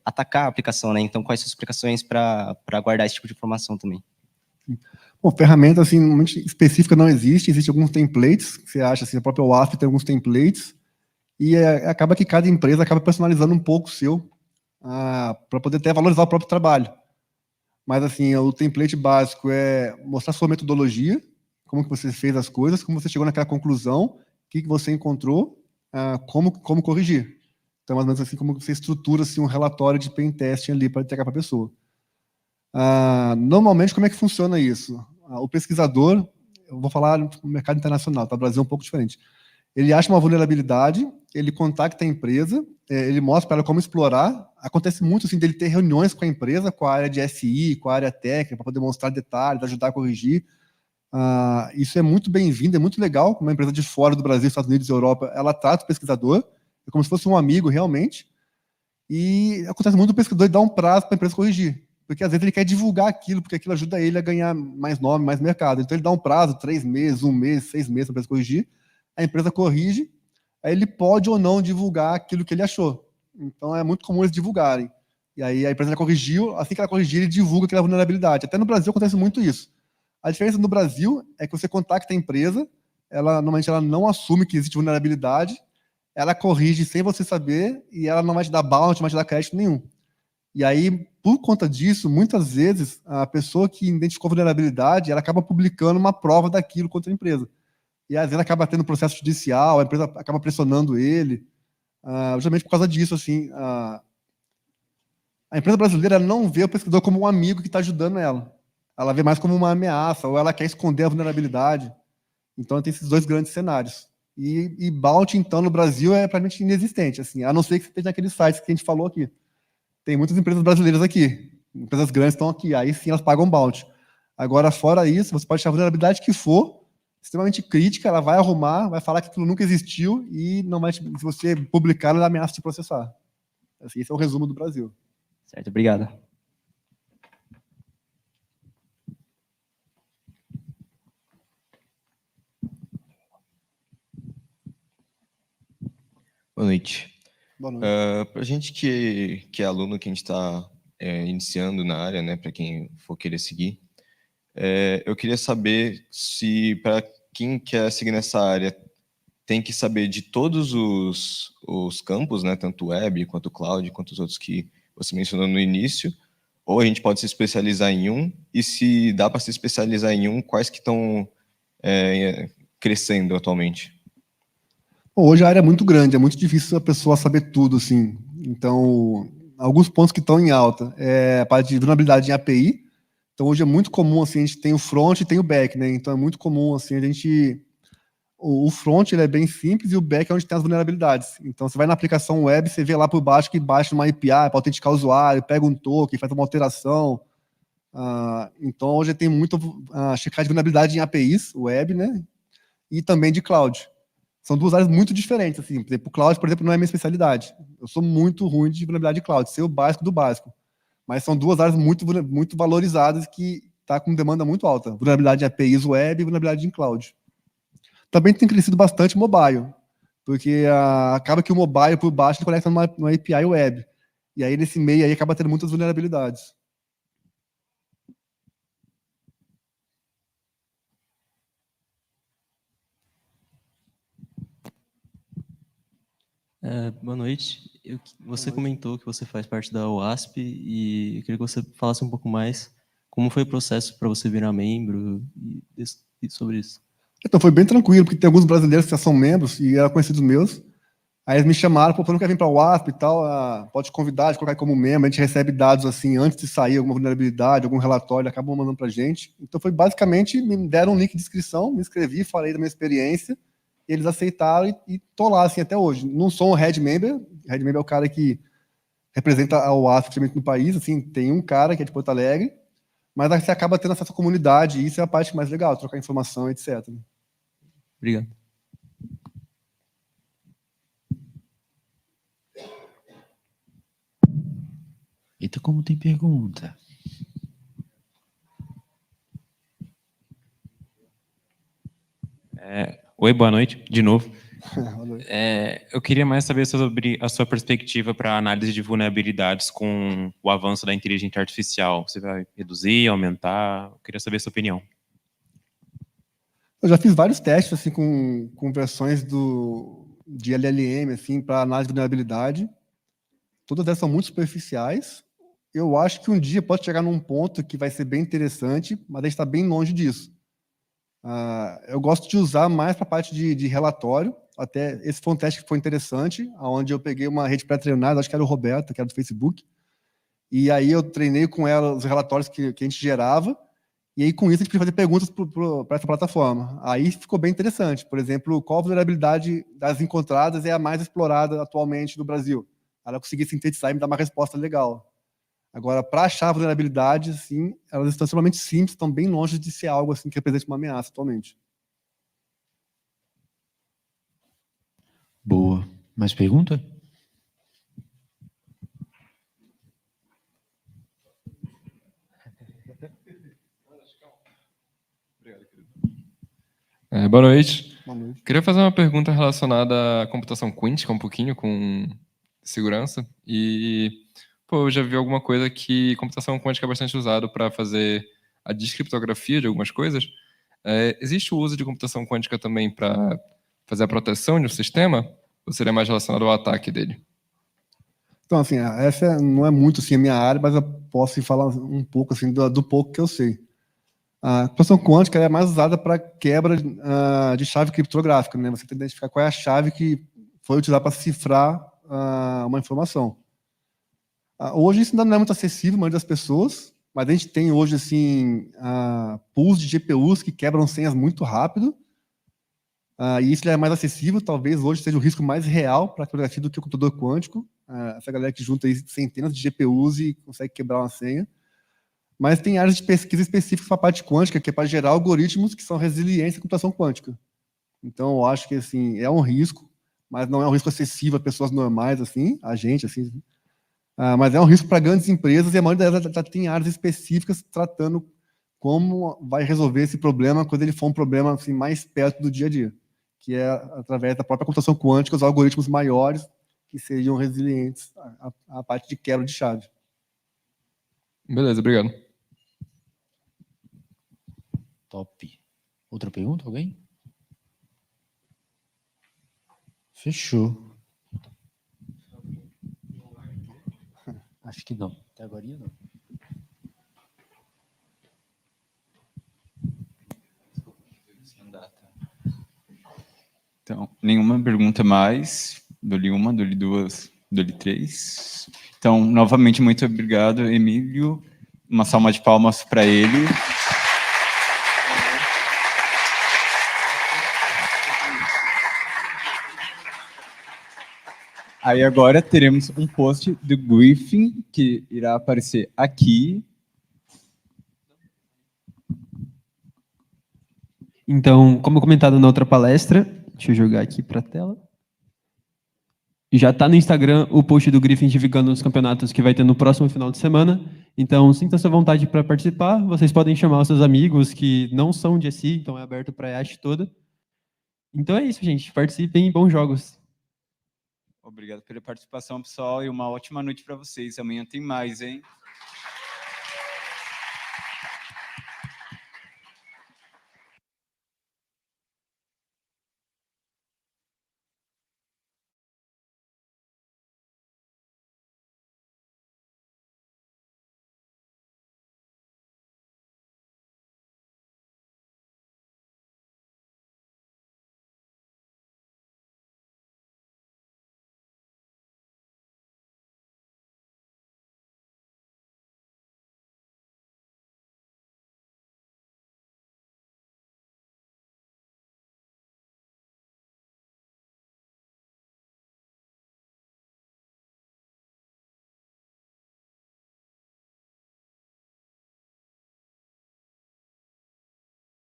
atacar a aplicação, né? Então, quais são as precauções para guardar esse tipo de informação também? Bom, ferramenta assim, muito específica não existe, existem alguns templates, que você acha, assim, a própria WASP tem alguns templates, e acaba que cada empresa acaba personalizando um pouco o seu, para poder até valorizar o próprio trabalho. Mas, assim, o template básico é mostrar sua metodologia, como que você fez as coisas, como você chegou naquela conclusão, o que você encontrou, como corrigir. Então, mais ou menos assim, como você estrutura assim, um relatório de pen testing ali para entregar para a pessoa. Normalmente, como é que funciona isso? O pesquisador, eu vou falar no mercado internacional, tá? O Brasil é um pouco diferente. Ele acha uma vulnerabilidade, ele contacta a empresa, ele mostra para ela como explorar. Acontece muito assim, dele ter reuniões com a empresa, com a área de SI, com a área técnica, para poder mostrar detalhes, ajudar a corrigir. Isso é muito bem-vindo, é muito legal. Uma empresa de fora do Brasil, Estados Unidos e Europa, ela trata o pesquisador, é como se fosse um amigo realmente. E acontece muito o pesquisador dar um prazo para a empresa corrigir, porque às vezes ele quer divulgar aquilo, porque aquilo ajuda ele a ganhar mais nome, mais mercado. Então ele dá um prazo, 3 meses, 1 mês, 6 meses para a empresa corrigir, a empresa corrige, aí ele pode ou não divulgar aquilo que ele achou. Então é muito comum eles divulgarem. E aí a empresa já corrigiu, assim que ela corrigir, ele divulga aquela vulnerabilidade. Até no Brasil acontece muito isso. A diferença no Brasil é que você contacta a empresa, normalmente ela não assume que existe vulnerabilidade, ela corrige sem você saber e ela não vai te dar bounty, não vai te dar crédito nenhum. E aí, por conta disso, muitas vezes, a pessoa que identificou a vulnerabilidade, ela acaba publicando uma prova daquilo contra a empresa. E às vezes acaba tendo processo judicial, a empresa acaba pressionando ele, justamente por causa disso, assim. A empresa brasileira não vê o pesquisador como um amigo que está ajudando ela. Ela vê mais como uma ameaça, ou ela quer esconder a vulnerabilidade. Então, tem esses dois grandes cenários. E bounty, então, no Brasil é praticamente inexistente, assim, a não ser que você esteja naqueles sites que a gente falou aqui. Tem muitas empresas brasileiras aqui, empresas grandes estão aqui, aí sim elas pagam bounty. Agora, fora isso, você pode achar a vulnerabilidade que for, extremamente crítica, ela vai arrumar, vai falar que aquilo nunca existiu e não vai, se você publicar, ela ameaça te processar. Assim, esse é o resumo do Brasil. Certo, obrigado. Boa noite. Boa noite. Para a gente que é aluno, que a gente está iniciando na área, né, para quem for querer seguir, eu queria saber se, para quem quer seguir nessa área, tem que saber de todos os campos, né, tanto web, quanto cloud, quanto os outros que você mencionou no início, ou a gente pode se especializar em um, e se dá para se especializar em um, quais que estão crescendo atualmente? Bom, hoje a área é muito grande, é muito difícil a pessoa saber tudo, assim. Então, alguns pontos que estão em alta é a parte de vulnerabilidade em API. Então, hoje é muito comum, assim, a gente tem o front e tem o back, né? Então, é muito comum, assim, o front ele é bem simples e o back é onde tem as vulnerabilidades. Então, você vai na aplicação web, você vê lá por baixo que baixa uma API para autenticar o usuário, pega um token, faz uma alteração. Então, hoje tem muito checagem de vulnerabilidade em APIs, web, né? E também de cloud. São duas áreas muito diferentes. Assim. Por exemplo, o cloud, por exemplo, não é minha especialidade. Eu sou muito ruim de vulnerabilidade de cloud, sei o básico do básico. Mas são duas áreas muito valorizadas que está com demanda muito alta. Vulnerabilidade em APIs web e vulnerabilidade em cloud. Também tem crescido bastante mobile, porque acaba que o mobile, por baixo, ele conecta numa API web. E aí, nesse meio, aí, acaba tendo muitas vulnerabilidades. Boa noite. Você comentou que você faz parte da OASP e eu queria que você falasse um pouco mais como foi o processo para você virar membro e sobre isso. Então, foi bem tranquilo, porque tem alguns brasileiros que já são membros e eram conhecidos meus. Aí eles me chamaram, pô, não quer vir para a OASP e tal, pode te convidar, te colocar como membro, a gente recebe dados assim, antes de sair alguma vulnerabilidade, algum relatório, acabam mandando para a gente. Então, foi basicamente, me deram um link de inscrição, me inscrevi, falei da minha experiência, eles aceitaram e tô lá, assim, até hoje. Não sou um Head Member é o cara que representa a OASP no país, assim, tem um cara que é de Porto Alegre, mas você acaba tendo acesso à comunidade, e isso é a parte mais legal, trocar informação, etc. Obrigado. Eita, como tem pergunta. Oi, boa noite, de novo. Eu queria mais saber sobre a sua perspectiva para análise de vulnerabilidades com o avanço da inteligência artificial. Você vai reduzir, aumentar? Eu queria saber a sua opinião. Eu já fiz vários testes assim, com versões de LLM assim, para análise de vulnerabilidade. Todas elas são muito superficiais. Eu acho que um dia pode chegar num ponto que vai ser bem interessante, mas a gente está bem longe disso. Eu gosto de usar mais para a parte de relatório. Até esse foi um teste que foi interessante, onde eu peguei uma rede pré-treinada, acho que era o Roberto, que era do Facebook, e aí eu treinei com ela os relatórios que a gente gerava, e aí com isso a gente podia fazer perguntas para essa plataforma. Aí ficou bem interessante. Por exemplo, qual a vulnerabilidade das encontradas é a mais explorada atualmente no Brasil? Ela conseguia sintetizar e me dar uma resposta legal. Agora, para achar vulnerabilidades, assim, elas estão extremamente simples, estão bem longe de ser algo assim que represente uma ameaça atualmente. Boa. Mais pergunta? Boa noite. Boa noite. Queria fazer uma pergunta relacionada à computação quântica, um pouquinho com segurança. Eu já vi alguma coisa que computação quântica é bastante usado para fazer a descriptografia de algumas coisas. Existe o uso de computação quântica também para fazer a proteção de um sistema? Ou seria mais relacionado ao ataque dele? Então, assim, essa não é muito assim, a minha área, mas eu posso falar um pouco assim, do pouco que eu sei. A computação quântica é mais usada para quebra de chave criptográfica, né? Você tem que identificar qual é a chave que foi utilizada para cifrar uma informação. Hoje isso ainda não é muito acessível à maioria das pessoas, mas a gente tem hoje assim, pools de GPUs que quebram senhas muito rápido, e isso é mais acessível, talvez hoje seja o risco mais real para a criptografia do que o computador quântico. Essa galera que junta aí centenas de GPUs e consegue quebrar uma senha. Mas tem áreas de pesquisa específicas para a parte quântica, que é para gerar algoritmos que são resilientes à computação quântica. Então, eu acho que assim, é um risco, mas não é um risco acessível a pessoas normais, assim, a gente, assim. Mas é um risco para grandes empresas e a maioria delas já tem áreas específicas tratando como vai resolver esse problema quando ele for um problema assim, mais perto do dia a dia, que é através da própria computação quântica, os algoritmos maiores que sejam resilientes à parte de quebra de chave. Beleza, obrigado. Top. Outra pergunta, alguém? Fechou. Acho que não. Até agora não. Então, nenhuma pergunta mais. Dou-lhe uma, dou-lhe duas, dou-lhe três. Então, novamente, muito obrigado, Emílio. Uma salva de palmas para ele. Aí agora teremos um post do briefing que irá aparecer aqui. Então, como comentado na outra palestra, deixa eu jogar aqui para a tela. Já está no Instagram o post do Griffin divulgando os campeonatos que vai ter no próximo final de semana. Então, sinta-se à vontade para participar. Vocês podem chamar os seus amigos que não são de SI, então é aberto para a IASH toda. Então é isso, gente. Participem e bons jogos. Obrigado pela participação, pessoal, e uma ótima noite para vocês. Amanhã tem mais, hein?